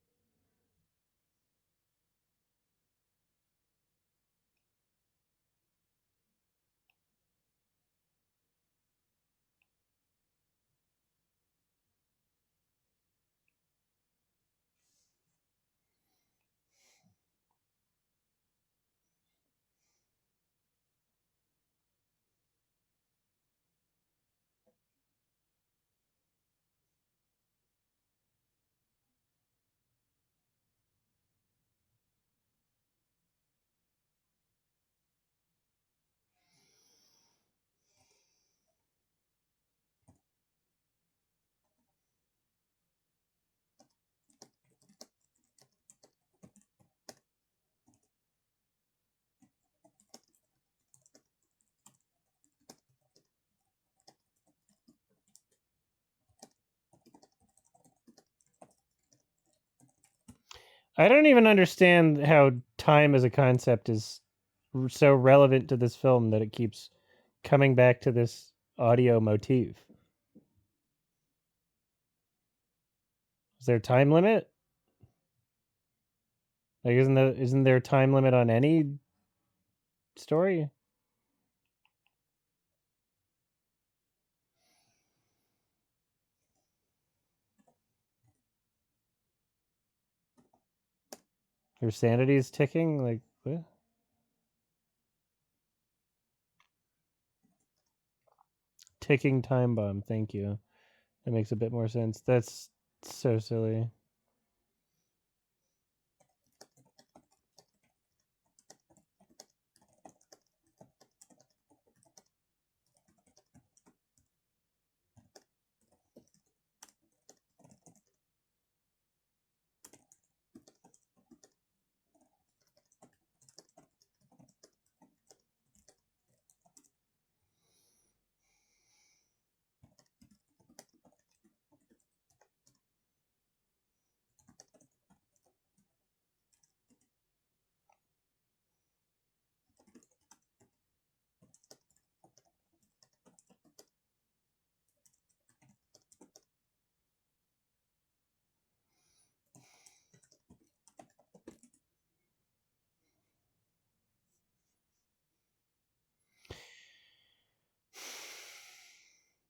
I don't even understand how time as a concept is so relevant to this film that it keeps coming back to this audio motif. Is there a time limit? Like, isn't there a time limit on any story? Her sanity is ticking? Like, what? Ticking time bomb. Thank you. That makes a bit more sense. That's so silly.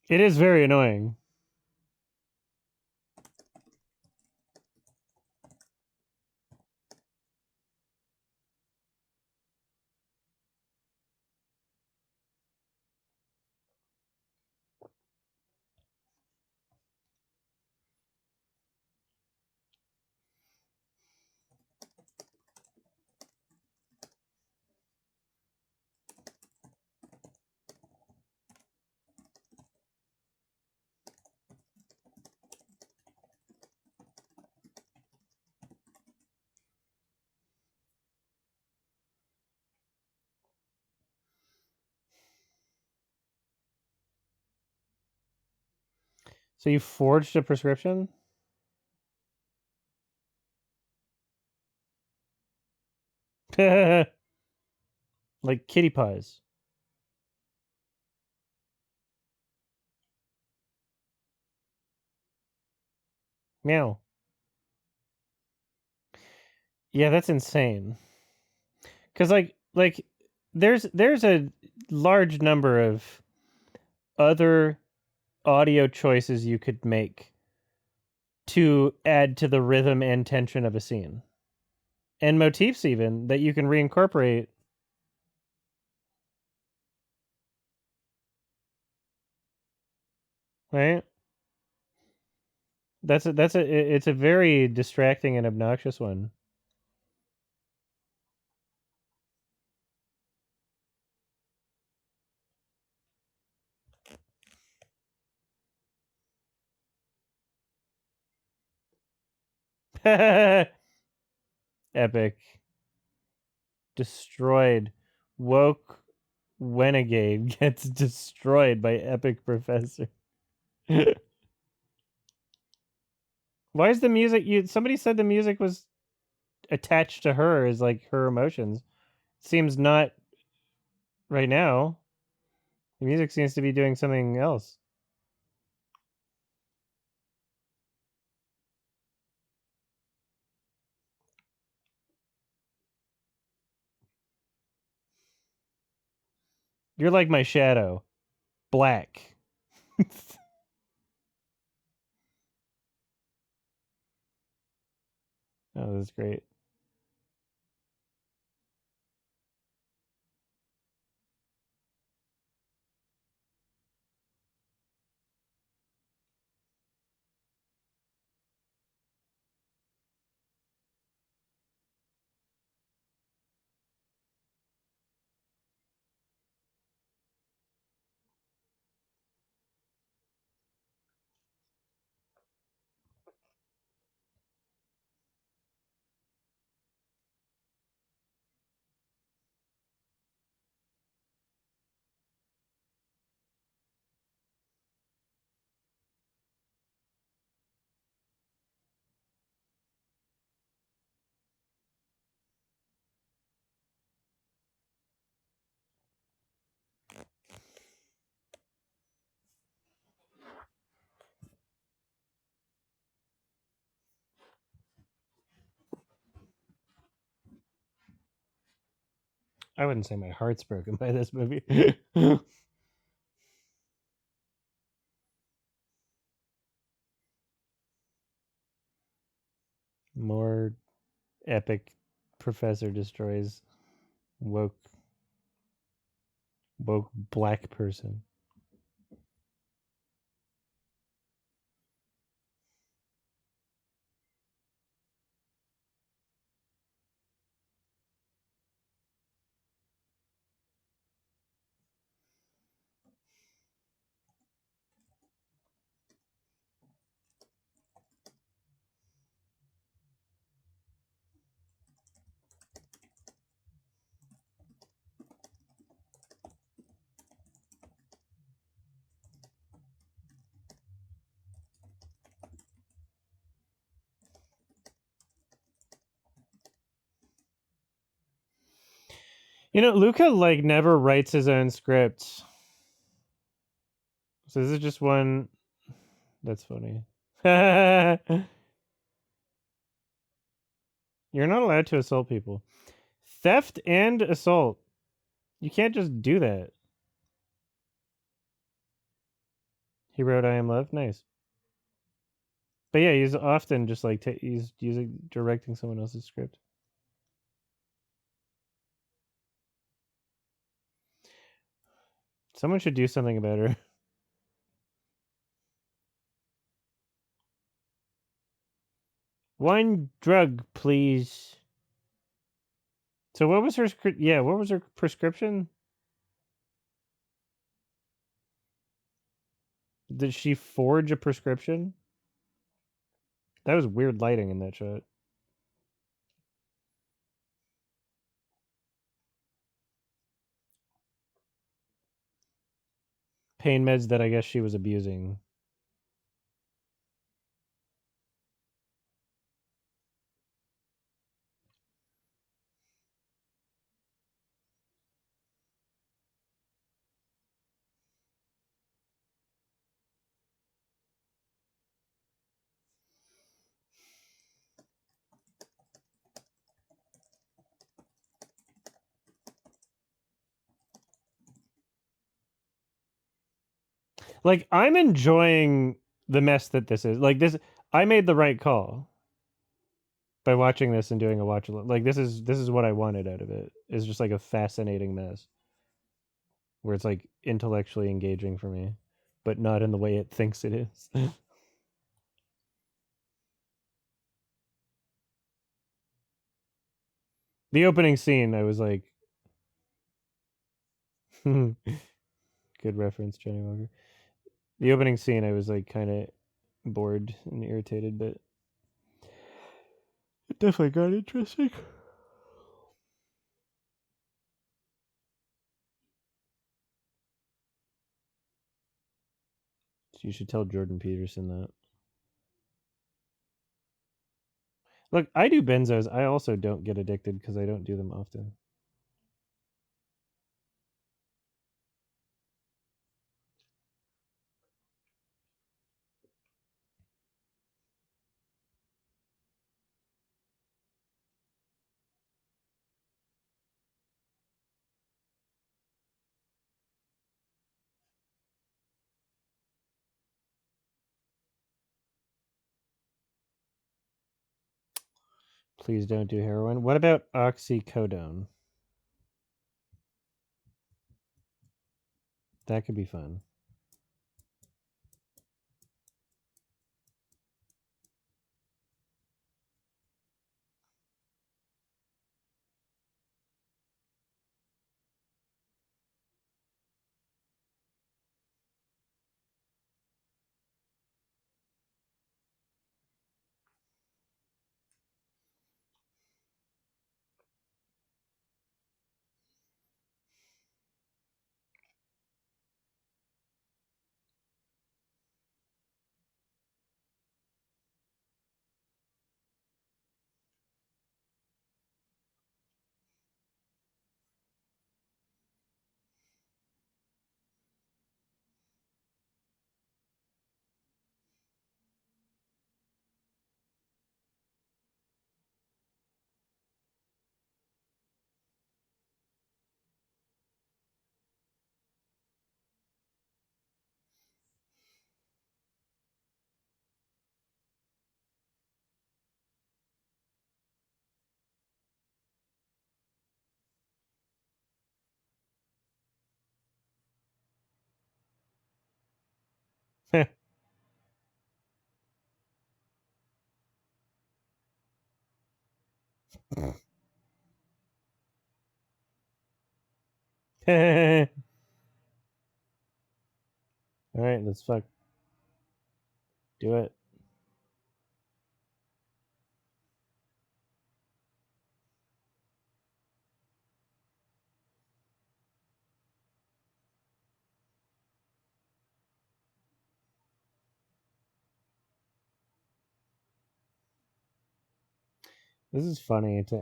It is very annoying. So you forged a prescription? Like kitty pies. Meow. Yeah, that's insane. Cuz there's a large number of other audio choices you could make to add to the rhythm and tension of a scene. And motifs even that you can reincorporate, right? It's a very distracting and obnoxious one. Epic. Destroyed. Woke Renegade gets destroyed by Epic Professor. Why is the music somebody said the music was attached to her as like her emotions. Seems not right now. The music seems to be doing something else. You're like my shadow. Black. Oh, that's great. I wouldn't say my heart's broken by this movie. More epic professor destroys woke black person. You know, Luca like never writes his own scripts. So this is just one. That's funny. You're not allowed to assault people. Theft and assault. You can't just do that. He wrote "I Am Love." Nice. But yeah, he's often just like he's using directing someone else's script. Someone should do something about her. One drug, please. So what was her? Yeah, what was her prescription? Did she forge a prescription? That was weird lighting in that shot. Pain meds that I guess she was abusing. Like I'm enjoying the mess that this is. Like this, I made the right call by watching this and doing a watch along. Like this is what I wanted out of it. It's just like a fascinating mess where it's like intellectually engaging for me, but not in the way it thinks it is. The opening scene, I was like, good reference, Johnny Walker. The opening scene, I was like kind of bored and irritated, but It definitely got interesting. So you should tell Jordan Peterson that. Look, I do benzos. I also don't get addicted because I don't do them often. Please don't do heroin. What about oxycodone? That could be fun. All right, let's fuck. Do it. This is funny to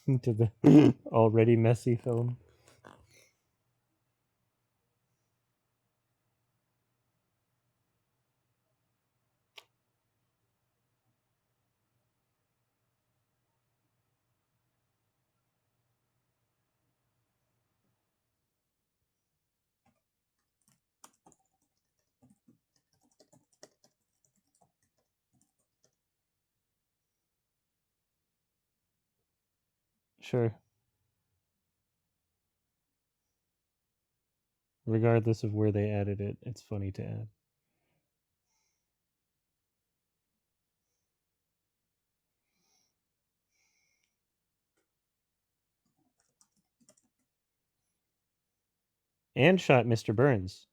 add to the already messy film. Sure. Regardless of where they added it, it's funny to add. And shot Mr. Burns.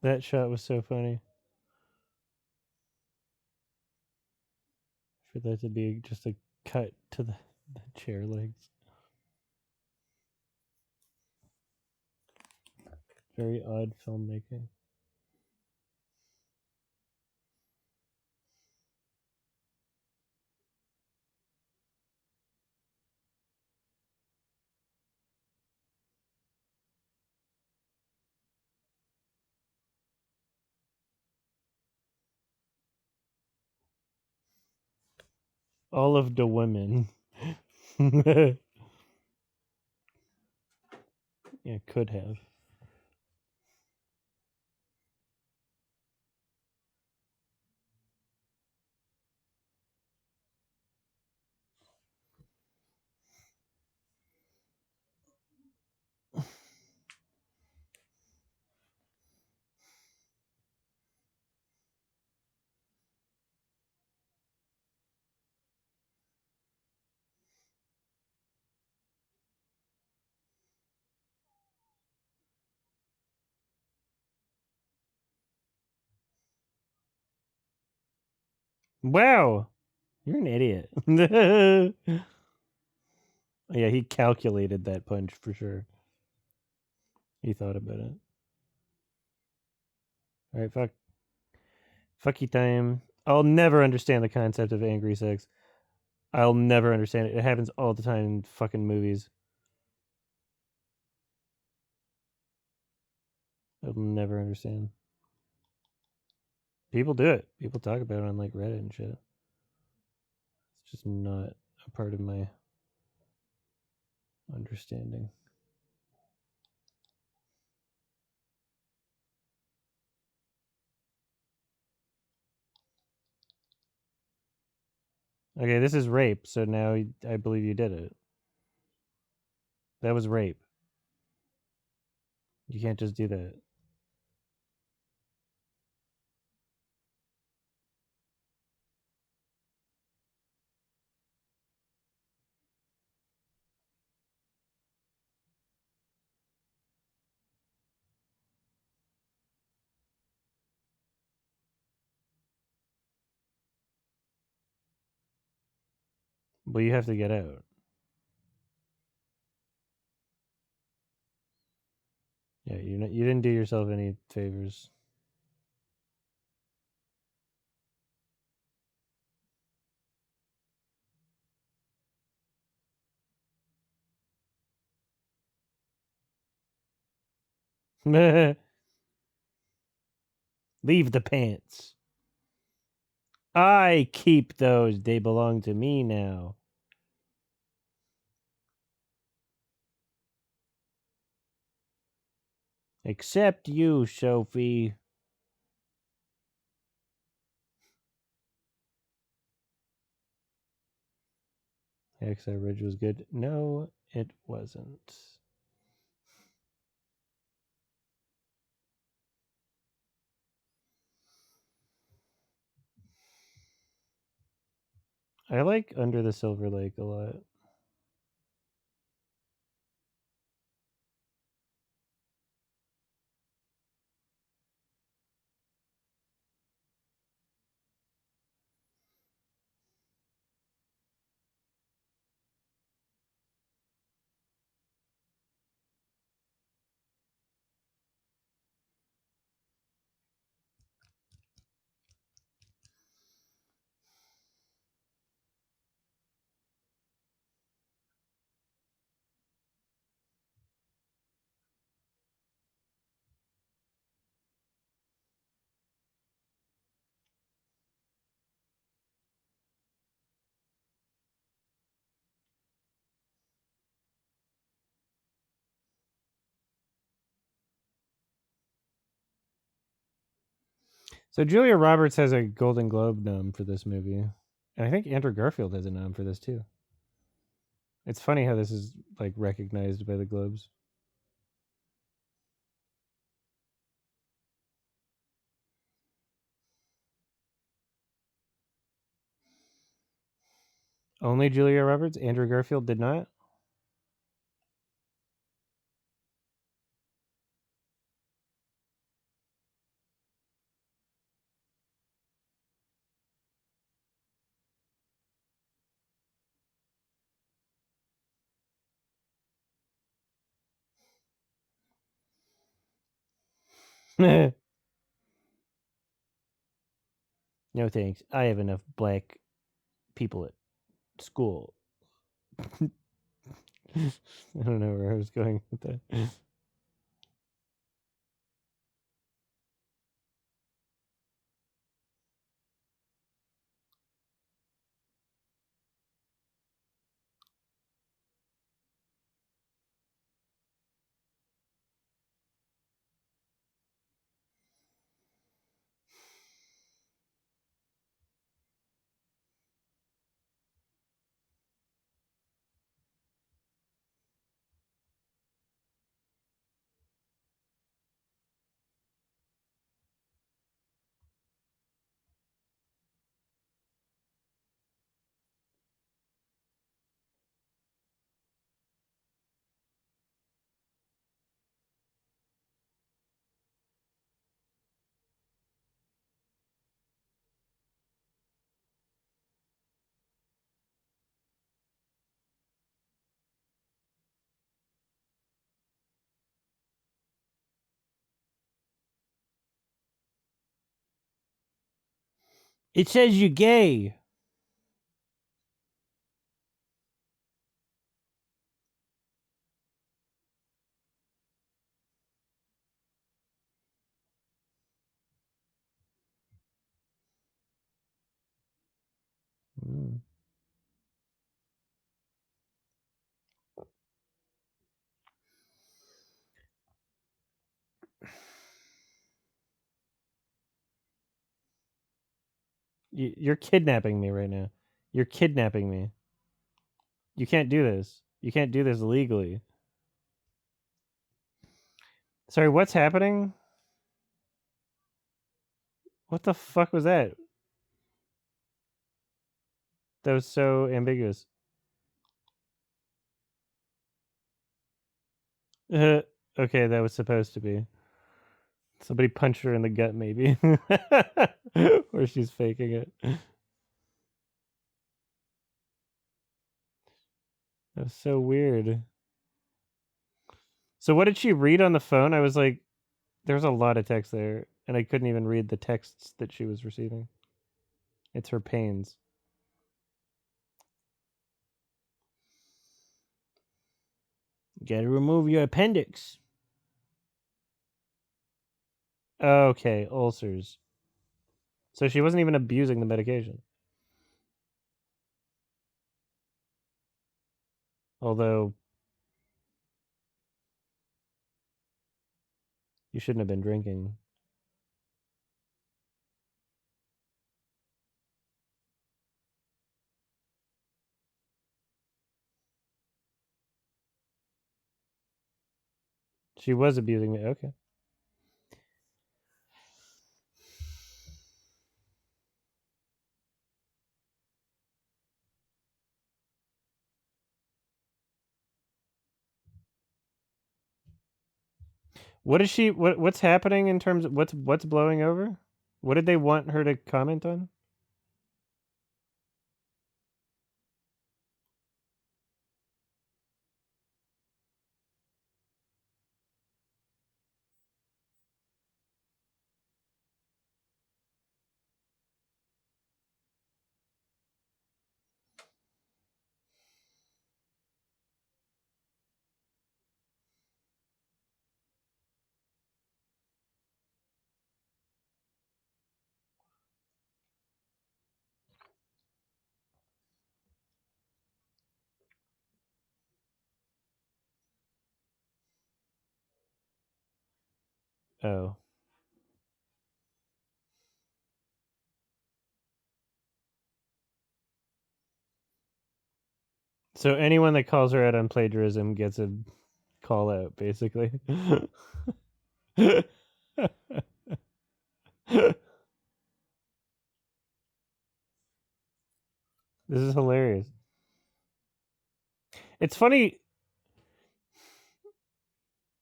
That shot was so funny. For that to be just a cut to the chair legs. Very odd filmmaking. All of the women. Yeah, could have. Wow, you're an idiot. Yeah, he calculated that punch for sure. He thought about it. All right, fuck you time. I'll never understand the concept of angry sex. I'll never understand it. It happens all the time in fucking movies. I'll never understand. People do it. People talk about it on like Reddit and shit. It's just not a part of my understanding. Okay, this is rape, so now I believe you did it. That was rape. You can't just do that. Well, you have to get out. Yeah, you didn't do yourself any favors. Leave the pants. I keep those. They belong to me now. Except you, Sophie. Hacksaw Ridge was good. No, it wasn't. I like Under the Silver Lake a lot. So Julia Roberts has a Golden Globe nom for this movie. And I think Andrew Garfield has a nom for this too. It's funny how this is like recognized by the Globes. Only Julia Roberts? Andrew Garfield did not? No thanks. I have enough black people at school. I don't know where I was going with that. It says you're gay. Mm. You're kidnapping me right now. You're kidnapping me. You can't do this. You can't do this legally. Sorry, what's happening? What the fuck was that? That was so ambiguous. Okay, that was supposed to be. Somebody punched her in the gut, maybe. Or she's faking it. That was so weird. So what did she read on the phone? I was like, there's a lot of text there, and I couldn't even read the texts that she was receiving. It's her pains. Gotta remove your appendix. Okay, ulcers. So she wasn't even abusing the medication. Although you shouldn't have been drinking. She was abusing me. Okay. What is she? What's happening in terms of what's blowing over? What did they want her to comment on? Oh. So anyone that calls her out on plagiarism gets a call out, basically. This is hilarious. It's funny.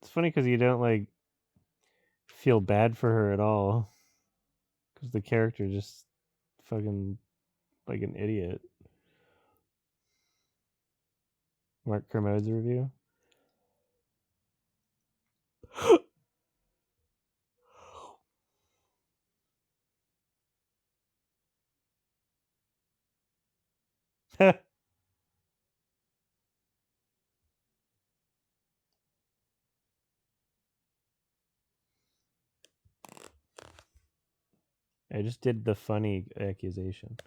It's funny because you don't like feel bad for her at all, because the character just fucking like an idiot. Mark Kermode's review. I just did the funny accusation.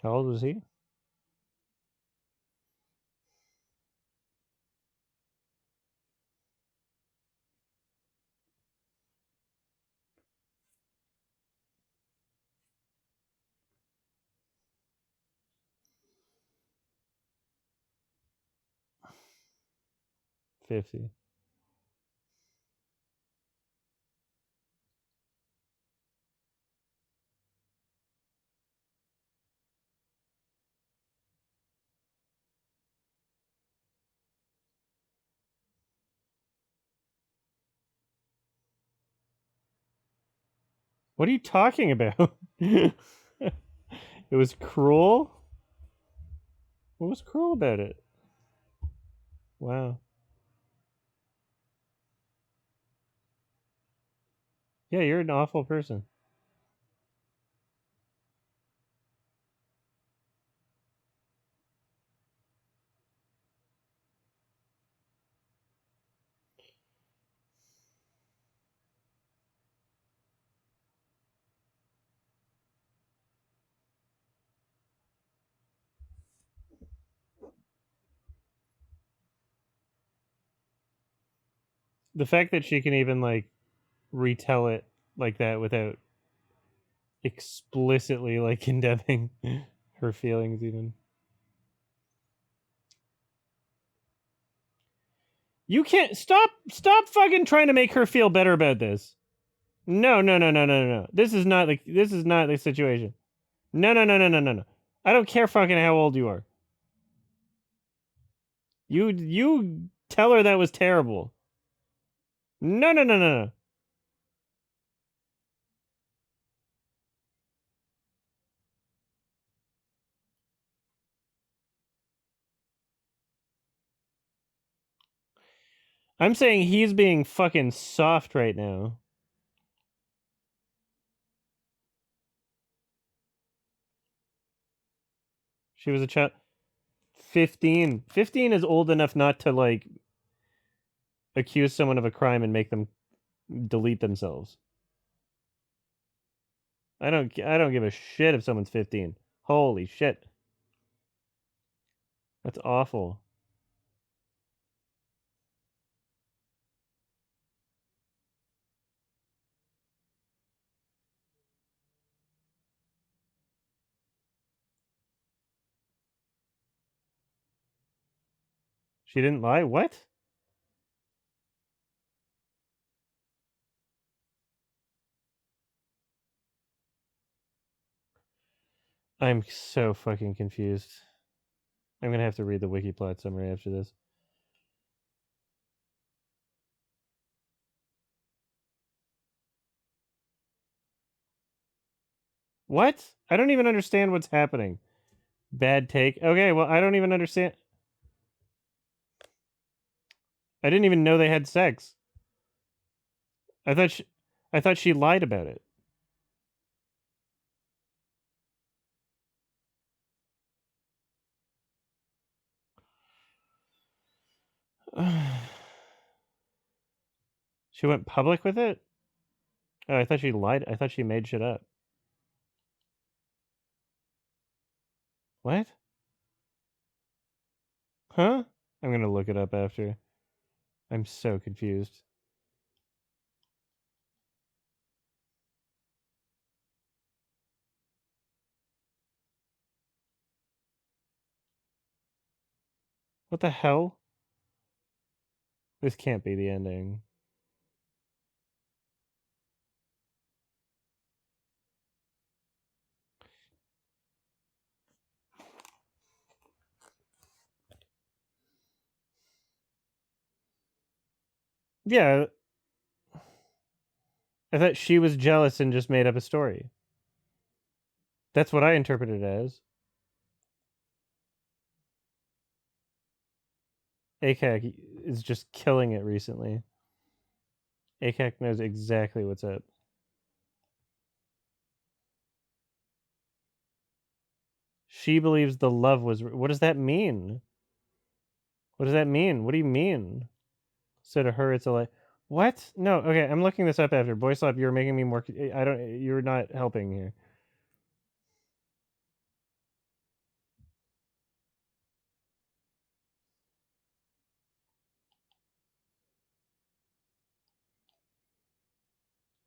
How old was he? $50. What are you talking about? It was cruel? What was cruel about it? Wow. Yeah, you're an awful person. The fact that she can even like retell it like that without explicitly like condemning her feelings even. You can't stop fucking trying to make her feel better about this. No. This is not the situation. No. I don't care fucking how old you are. You tell her that was terrible. No. I'm saying he's being fucking soft right now. She was a child. 15. 15 is old enough not to like accuse someone of a crime and make them delete themselves. I don't give a shit if someone's 15. Holy shit. That's awful. She didn't lie? What? I'm so fucking confused. I'm gonna have to read the wiki plot summary after this. What? I don't even understand what's happening. Bad take. Okay, well, I don't even understand. I didn't even know they had sex. I thought she lied about it. She went public with it? Oh, I thought she lied. I thought she made shit up. What? Huh? I'm gonna look it up after. I'm so confused. What the hell? This can't be the ending. Yeah, I thought she was jealous and just made up a story. That's what I interpreted it as. ACAC is just killing it recently. ACAC knows exactly what's up. She believes the love was. What does that mean? What does that mean? What do you mean? So to her, it's a lie. What? No. Okay, I'm looking this up after. Boy Slap, you're making me more. I don't. You're not helping here.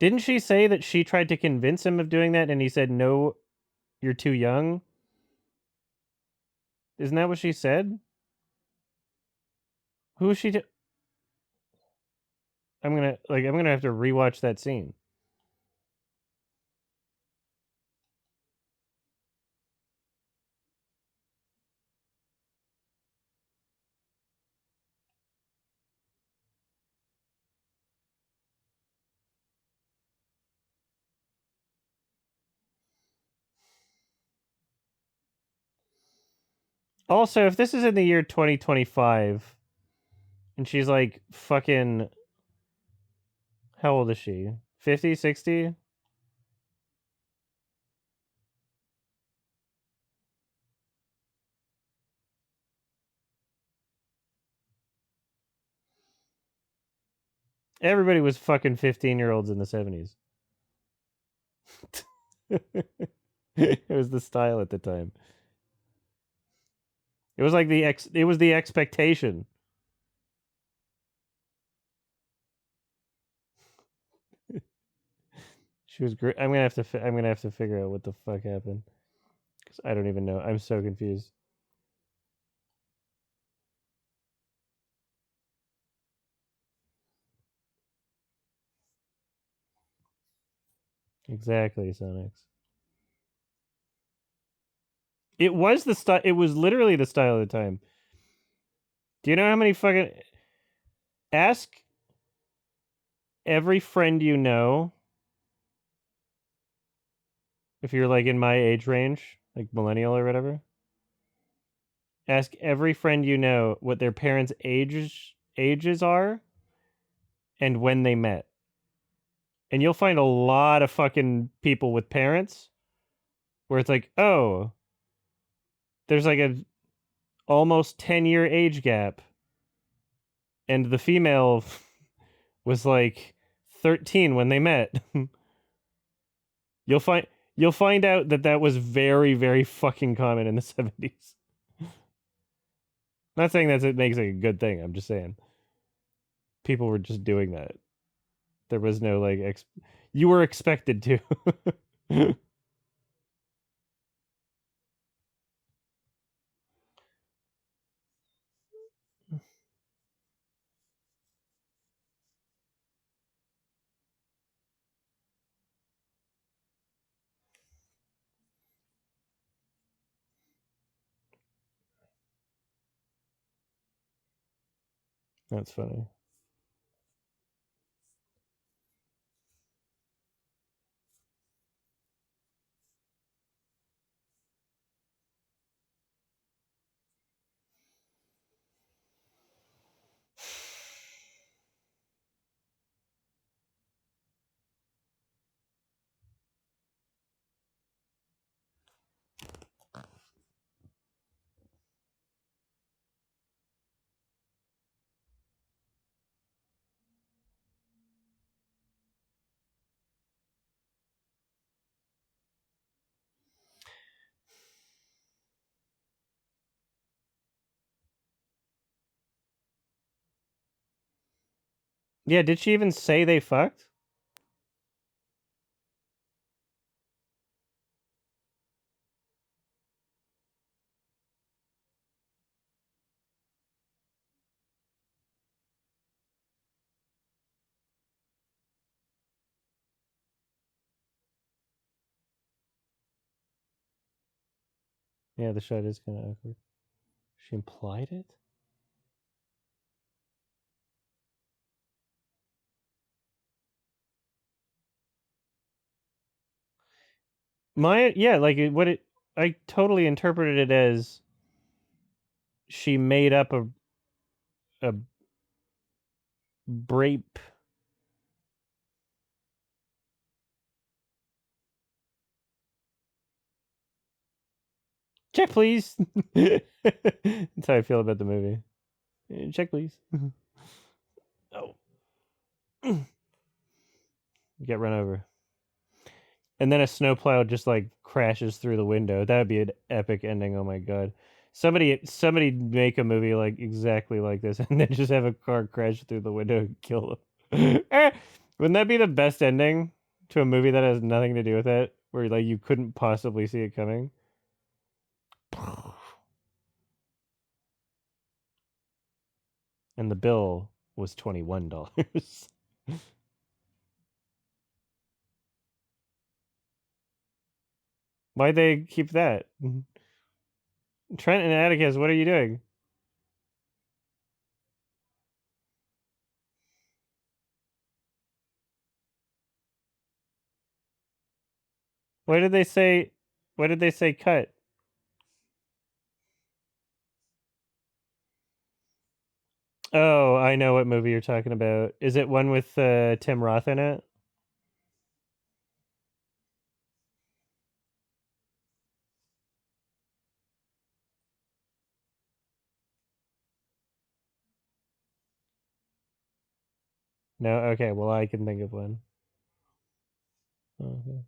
Didn't she say that she tried to convince him of doing that, and he said no? You're too young. Isn't that what she said? Who is she? I'm gonna have to rewatch that scene. Also, if this is in the year 2025 and she's like fucking, how old is she? 50, 60? Everybody was fucking 15-year-olds in the 70s. It was the style at the time. It was like it was the expectation. She was great. I'm gonna have to figure out what the fuck happened because I don't even know. I'm so confused. Exactly, Sonics. It was the style. It was literally the style of the time. Do you know how many fucking ask every friend you know if you're like in my age range, like millennial or whatever? Ask every friend you know what their parents' ages are and when they met. And you'll find a lot of fucking people with parents where it's like, "Oh, there's like a almost 10-year age gap and the female was like 13 when they met." you'll find you'll find out that that was very very fucking common in the 70s. Not saying that it makes it a good thing. I'm just saying people were just doing that. There was no like you were expected to. That's funny. Yeah, did she even say they fucked? Yeah, the shot is kind of awkward. She implied it? I totally interpreted it as she made up a rape. Check, please. That's how I feel about the movie. Check, please. Oh. Get run over. And then a snowplow just like crashes through the window. That would be an epic ending. Oh my god. Somebody make a movie like exactly like this and then just have a car crash through the window and kill them. Wouldn't that be the best ending to a movie that has nothing to do with it? Where like you couldn't possibly see it coming? And the bill was $21. Why'd they keep that? Trent and Atticus, what are you doing? What did they say? What did they say cut? Oh, I know what movie you're talking about. Is it one with Tim Roth in it? No? Okay, well, I can think of one. Okay.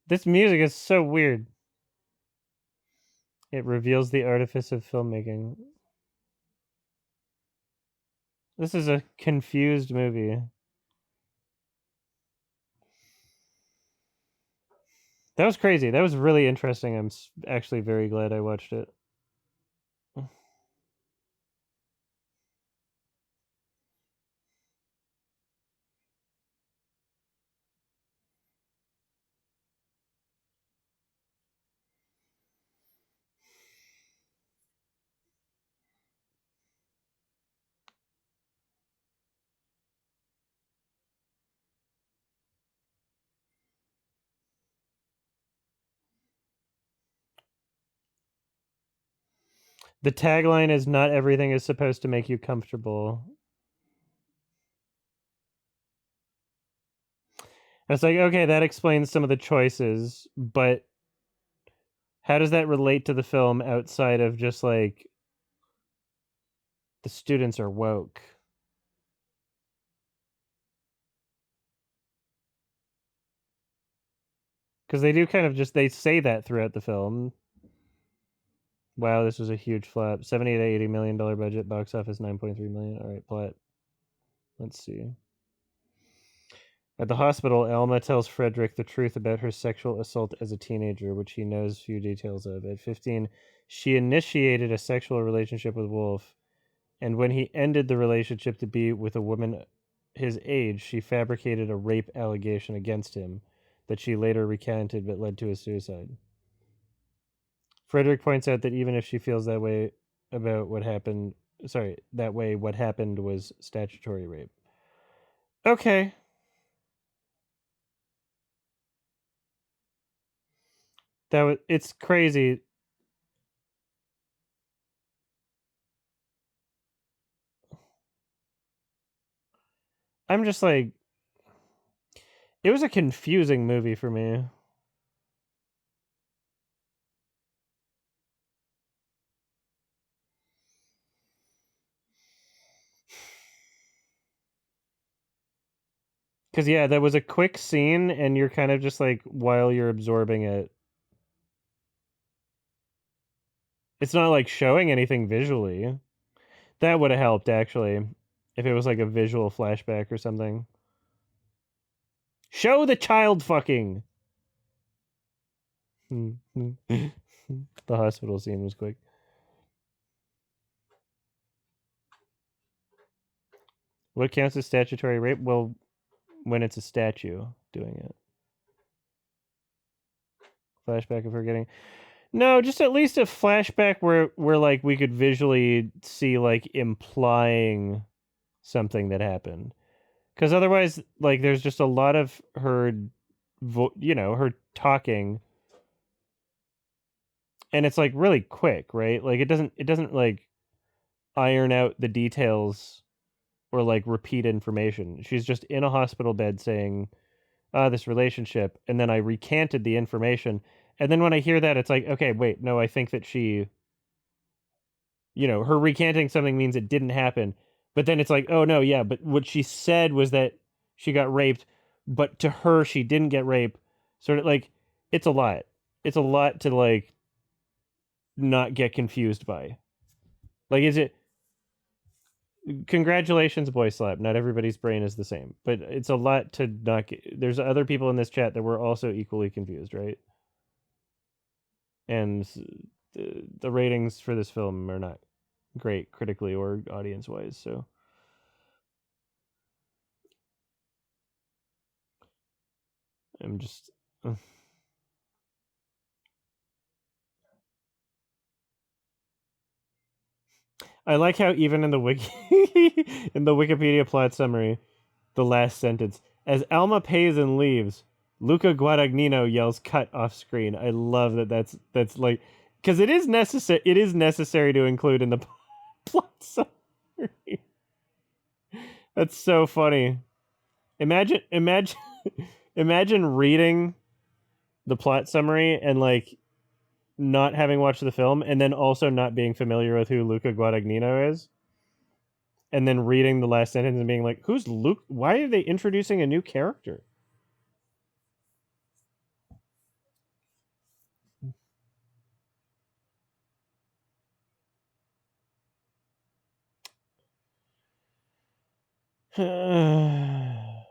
This music is so weird. It reveals the artifice of filmmaking. This is a confused movie. That was crazy. That was really interesting. I'm actually very glad I watched it. The tagline is "Not everything is supposed to make you comfortable." And it's like, okay, that explains some of the choices, but how does that relate to the film outside of just like the students are woke? Because they do kind of just they say that throughout the film. Wow, this was a huge flop. 70 to 80 million dollar budget, box office 9.3 million. All right, plot. Let's see. At the hospital, Alma tells Frederick the truth about her sexual assault as a teenager, which he knows few details of. At 15, she initiated a sexual relationship with Wolf, and when he ended the relationship to be with a woman his age, she fabricated a rape allegation against him that she later recanted but led to his suicide. Frederick points out that even if she feels that way about what happened, what happened was statutory rape. Okay. It's crazy. I'm just like, it was a confusing movie for me. Because, yeah, that was a quick scene, and you're kind of just like, while you're absorbing it, it's not like showing anything visually. That would have helped, actually, if it was like a visual flashback or something. Show the child fucking! The hospital scene was quick. What counts as statutory rape? Well, when it's a statue doing it. flashback of her getting. No, just at least a flashback where like we could visually see like implying something that happened. Because otherwise, like, there's just a lot of her, her talking, and it's like really quick, right? Like it doesn't like iron out the details or like repeat information. She's just in a hospital bed saying, this relationship, and then I recanted the information, and then when I hear that, it's like, okay, wait, no, I think that she, her recanting something means it didn't happen, but then it's like, oh no, yeah, but what she said was that she got raped, but to her she didn't get raped. Sort of like, it's a lot. It's a lot to like not get confused by. Like, is it? Congratulations, boy slap. Not everybody's brain is the same, but it's a lot to not get. There's other people in this chat that were also equally confused, right? And the ratings for this film are not great critically or audience wise, so I'm just I like how even in the wiki in the Wikipedia plot summary, the last sentence, as Alma pays and leaves, Luca Guadagnino yells cut off screen. I love that that's like, because it is necessary to include in the plot summary. That's so funny. Imagine imagine reading the plot summary and like not having watched the film and then also not being familiar with who Luca Guadagnino is, and then reading the last sentence and being like, who's Luke? Why are they introducing a new character? That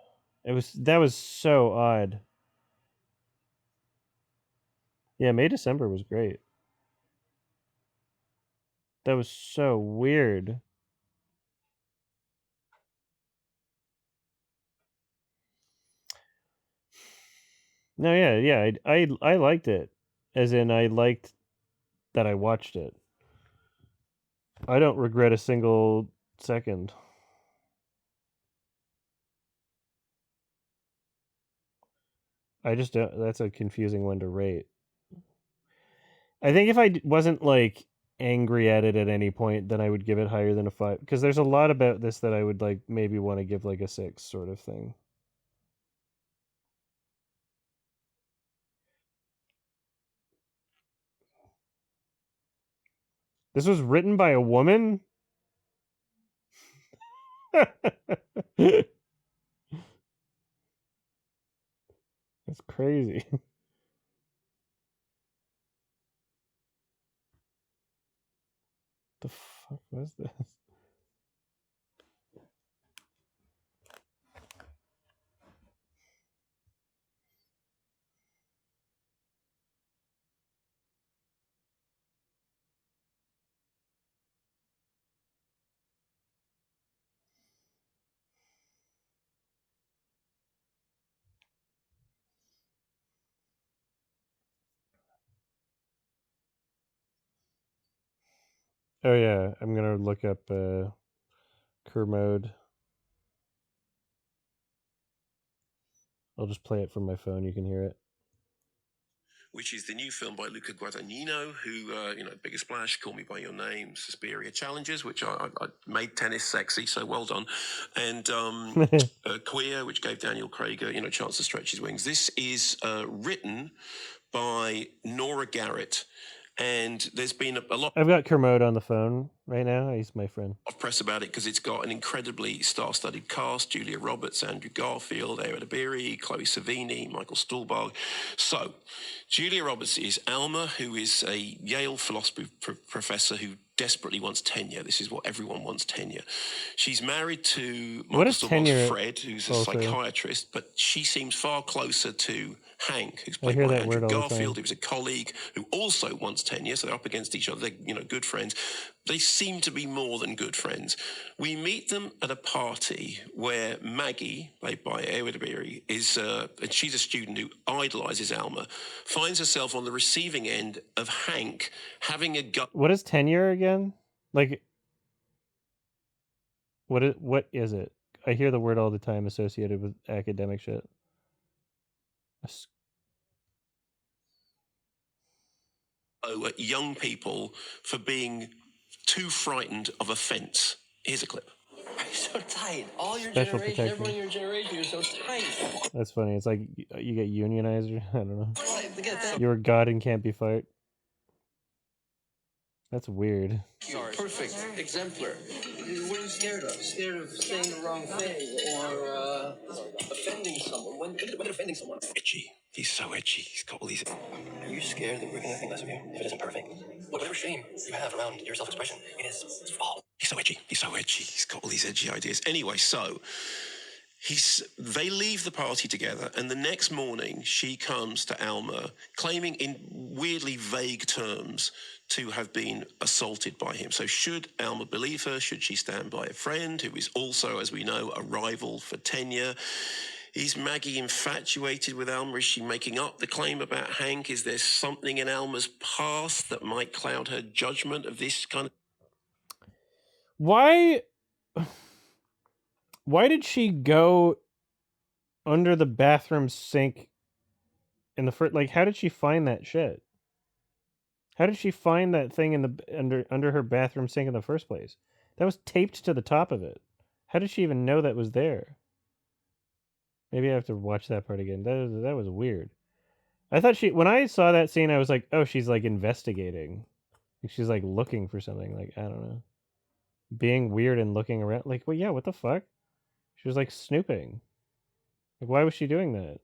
was so odd. Yeah, May December was great. That was so weird. No, yeah. I liked it, as in I liked that I watched it. I don't regret a single second. I just don't. That's a confusing one to rate. I think if I wasn't like angry at it at any point, then I would give it higher than a 5. Because there's a lot about this that I would like maybe want to give like a 6 sort of thing. This was written by a woman? That's crazy. The fuck was this? Oh yeah, I'm gonna look up Kermode. I'll just play it from my phone. You can hear it. Which is the new film by Luca Guadagnino, who, Bigger Splash, Call Me By Your Name, Suspiria Challenges, which I made tennis sexy, so well done. And Queer, which gave Daniel Craig a chance to stretch his wings. This is written by Nora Garrett. And there's been a lot. I've got Kermode on the phone right now. He's my friend. Of press about it because it's got an incredibly star-studded cast: Julia Roberts, Andrew Garfield, Aaron Abiri, Chloe Savini, Michael Stuhlbarg. So, Julia Roberts is Alma, who is a Yale philosophy professor who desperately wants tenure. This is what everyone wants: tenure. She's married to Michael Stuhlbarg's Fred, who's a psychiatrist, but she seems far closer to Hank, who's I played hear by that Andrew word all the Garfield, time. who was a colleague who also wants tenure, so they're up against each other. They're good friends. They seem to be more than good friends. We meet them at a party where Maggie, played by Ewa Berry, is, and she's a student who idolizes Alma, finds herself on the receiving end of Hank having a gut. What is tenure again? Like, what is it? I hear the word all the time associated with academic shit. At young people for being too frightened of offense. Here's a clip. You're so tight. All your Special generation, protection. everyone in your generation, you're so tight. That's funny. It's like you get unionized. Or, I don't know. Right, You're God and can't be fight. That's weird. Sorry. Perfect. Exemplar. What are you scared of? Scared of saying the wrong thing or offending someone? When offending someone? Itchy. He's so itchy. He's got all these. Are you scared that we're going to think less of you if it isn't perfect? Whatever shame you have around your self-expression, it is false. He's so itchy. He's so itchy. He's got all these edgy ideas. Anyway, so they leave the party together, and the next morning she comes to Alma claiming in weirdly vague terms to have been assaulted by him. So should Alma believe her? Should she stand by a friend who is also, as we know, a rival for tenure? Is Maggie infatuated with Alma? Is she making up the claim about Hank? Is there something in Alma's past that might cloud her judgment of this kind of... Why did she go under the bathroom sink in the first? Like, how did she find that shit? How did she find that thing in the under her bathroom sink in the first place? That was taped to the top of it. How did she even know that was there? Maybe I have to watch that part again. That was weird. I thought when I saw that scene, I was like, oh, she's like investigating. She's like looking for something. Like, I don't know. Being weird and looking around. Like, well, yeah, what the fuck? She was like snooping. Like, why was she doing that?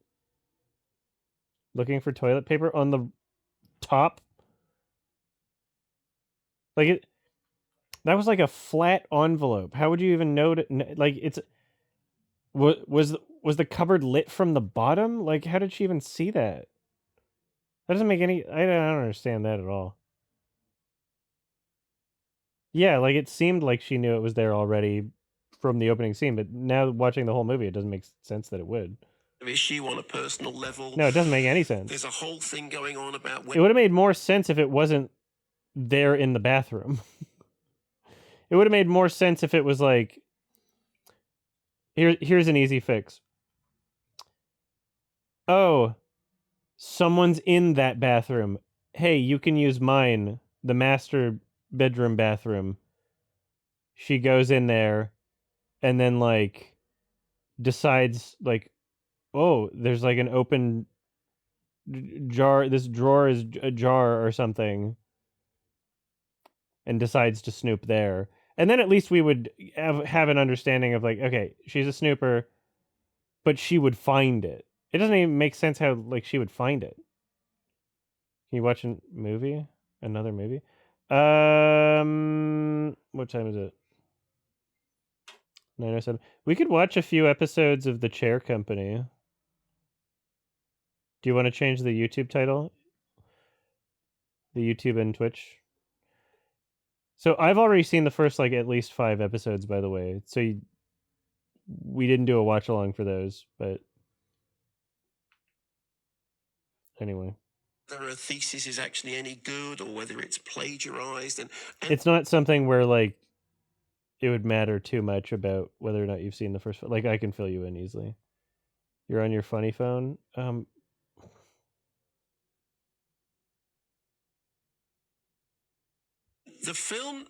Looking for toilet paper on the top? Like, that was like a flat envelope. How would you even know like, it's... Was the cupboard lit from the bottom? Like, how did she even see that? That doesn't make any... I don't understand that at all. Yeah, like, it seemed like she knew it was there already from the opening scene, but now watching the whole movie, it doesn't make sense that it would. issue on a personal level? No, it doesn't make any sense. There's a whole thing going on about... It would have made more sense if it wasn't there in the bathroom. It would have made more sense if it was like... Here's an easy fix. Oh, someone's in that bathroom. Hey, you can use mine, the master bedroom bathroom. She goes in there and then like decides like, oh, there's like an open jar. This drawer is ajar or something, and decides to snoop there. And then at least we would have an understanding of like, okay, she's a snooper, but she would find it. It doesn't even make sense how like she would find it. Can you watch a movie? Another movie? What time is it? 9:07. We could watch a few episodes of The Chair Company. Do you want to change the YouTube title? The YouTube and Twitch? So I've already seen the first like at least 5 episodes, by the way. So we didn't do a watch along for those, but anyway. Whether a thesis is actually any good or whether it's plagiarized. And it's not something where like it would matter too much about whether or not you've seen the first. Like I can fill you in easily. You're on your funny phone. The film...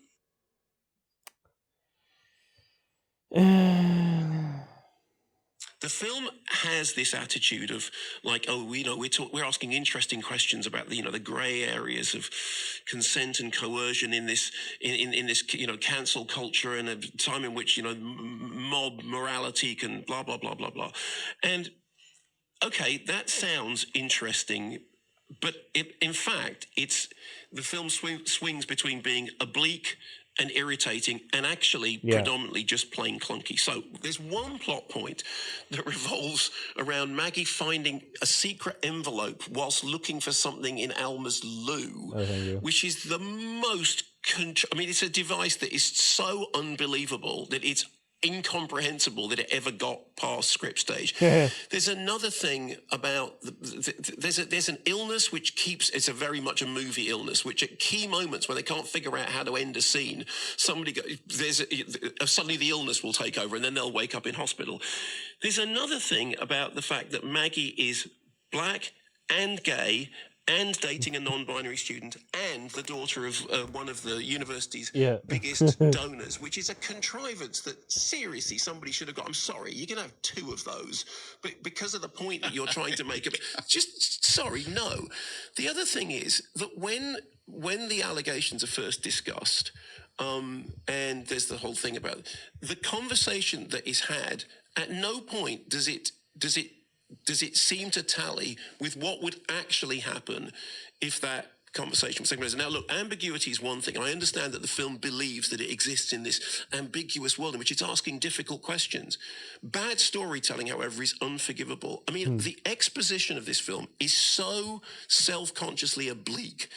The film has this attitude of like, oh, we're asking interesting questions about the grey areas of consent and coercion in this cancel culture and a time in which mob morality can blah blah blah blah blah, and okay, that sounds interesting. But in fact, the film swings between being oblique and irritating and actually predominantly just plain clunky. So there's one plot point that revolves around Maggie finding a secret envelope whilst looking for something in Alma's loo, which is the most... I mean, it's a device that is so unbelievable that it's incomprehensible that it ever got past script stage. There's another thing about there's an illness which keeps, it's a very much a movie illness, which at key moments when they can't figure out how to end a scene, suddenly the illness will take over and then they'll wake up in hospital. There's another thing about the fact that Maggie is black and gay and dating a non-binary student and the daughter of one of the university's biggest donors, which is a contrivance that seriously somebody should have got. I'm sorry, you can have two of those, but because of the point that you're trying to make, just sorry, no. The other thing is that when the allegations are first discussed, and there's the whole thing about the conversation that is had, at no point does it seem to tally with what would actually happen if that conversation was taking place. Now, look, ambiguity is one thing. I understand that the film believes that it exists in this ambiguous world in which it's asking difficult questions. Bad storytelling, however, is unforgivable. I mean, the exposition of this film is so self-consciously oblique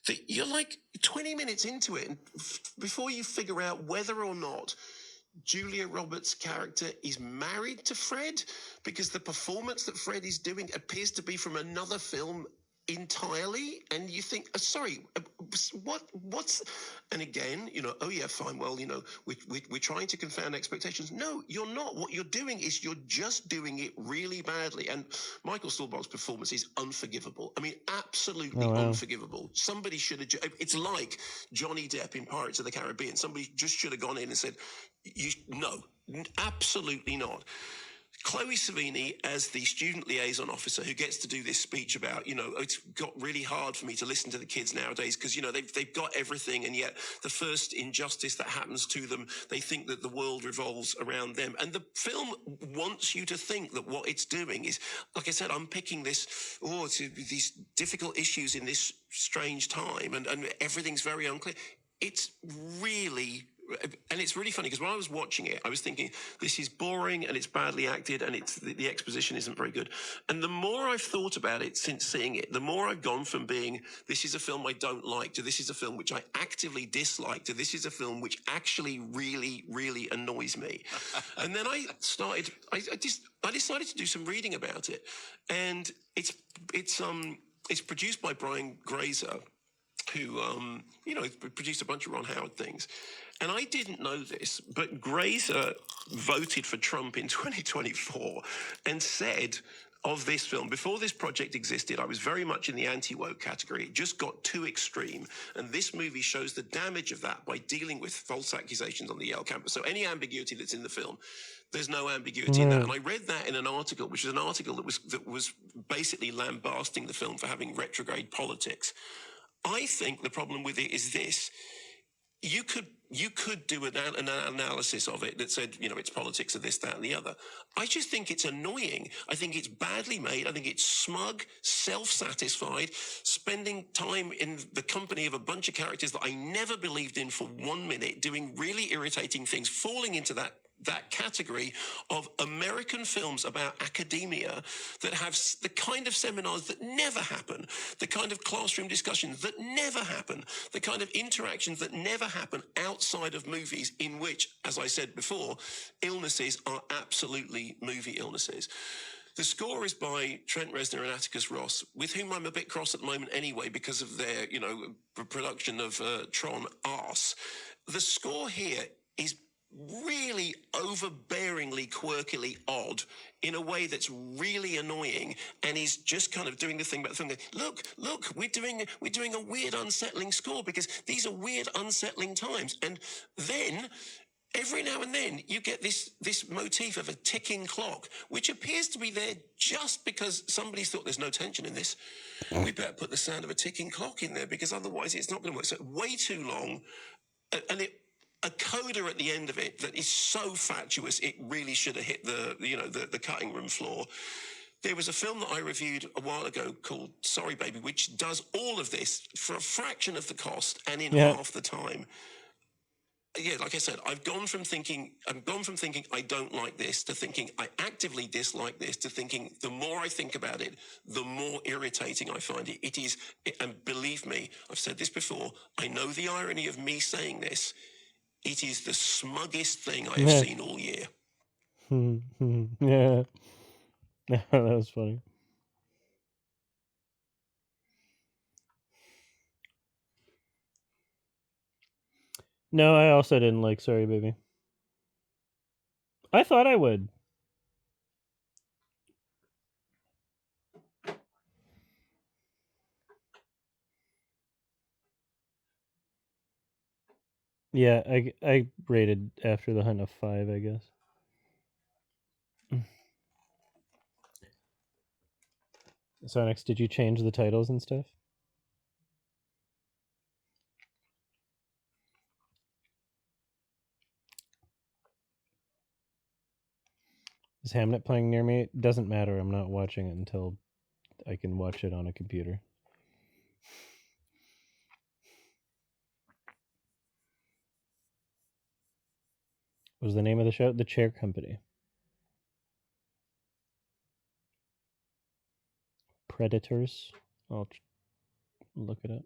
that you're like 20 minutes into it, and before you figure out whether or not Julia Roberts' character is married to Fred, because the performance that Fred is doing appears to be from another film entirely, and you think, what's, and again, oh yeah, fine, well, we're trying to confound expectations. No, you're not. What you're doing is you're just doing it really badly, and Michael Stuhlbarg's performance is unforgivable. I mean, absolutely unforgivable. Somebody should have, it's like Johnny Depp in Pirates of the Caribbean. Somebody just should have gone in and said, no, absolutely not. Chloe Savini as the student liaison officer who gets to do this speech about, it's got really hard for me to listen to the kids nowadays because, they've got everything, and yet the first injustice that happens to them, they think that the world revolves around them. And the film wants you to think that what it's doing is, like I said, unpicking these difficult issues in this strange time, and everything's very unclear. It's really... And it's really funny because when I was watching it, I was thinking, this is boring and it's badly acted and the exposition isn't very good. And the more I've thought about it since seeing it, the more I've gone from being, this is a film I don't like, to this is a film which I actively dislike, to this is a film which actually really, really annoys me. And then I decided to do some reading about it. And it's produced by Brian Grazer, who, produced a bunch of Ron Howard things. And I didn't know this, but Grazer voted for Trump in 2024 and said of this film, before this project existed, I was very much in the anti-woke category. It just got too extreme. And this movie shows the damage of that by dealing with false accusations on the Yale campus. So any ambiguity that's in the film, there's no ambiguity in that. And I read that in an article, which is an article that was basically lambasting the film for having retrograde politics. I think the problem with it is this. You could do an analysis of it that said, it's politics of this, that, and the other. I just think it's annoying. I think it's badly made. I think it's smug, self-satisfied, spending time in the company of a bunch of characters that I never believed in for 1 minute, doing really irritating things, falling into that category of American films about academia that have the kind of seminars that never happen, the kind of classroom discussions that never happen, the kind of interactions that never happen outside of movies, in which, as I said before, illnesses are absolutely movie illnesses. The score is by Trent Reznor and Atticus Ross, with whom I'm a bit cross at the moment anyway because of their, production of Tron Arse. The score here is really overbearingly, quirkily odd in a way that's really annoying, and he's just kind of doing the thing about the film. Look, we're doing a weird, unsettling score because these are weird, unsettling times. And then every now and then you get this motif of a ticking clock, which appears to be there just because somebody's thought there's no tension in this. We better put the sound of a ticking clock in there because otherwise it's not going to work. So way too long, and a coda at the end of it that is so fatuous it really should have hit the cutting room floor. There was a film that I reviewed a while ago called Sorry Baby, which does all of this for a fraction of the cost and in half the time. yeah, like I said, I've gone from thinking I don't like this to thinking I actively dislike this to thinking the more I think about it, the more irritating I find it. It is, and believe me, I've said this before. I know the irony of me saying this. It is the smuggest thing I have seen all year. Yeah, that was funny. No, I also didn't like Sorry Baby. I thought I would. Yeah, I rated After the Hunt a 5, I guess. Sonics, did you change the titles and stuff? Is Hamnet playing near me? Doesn't matter. I'm not watching it until I can watch it on a computer. What was the name of the show? The Chair Company. Predators. I'll look it up.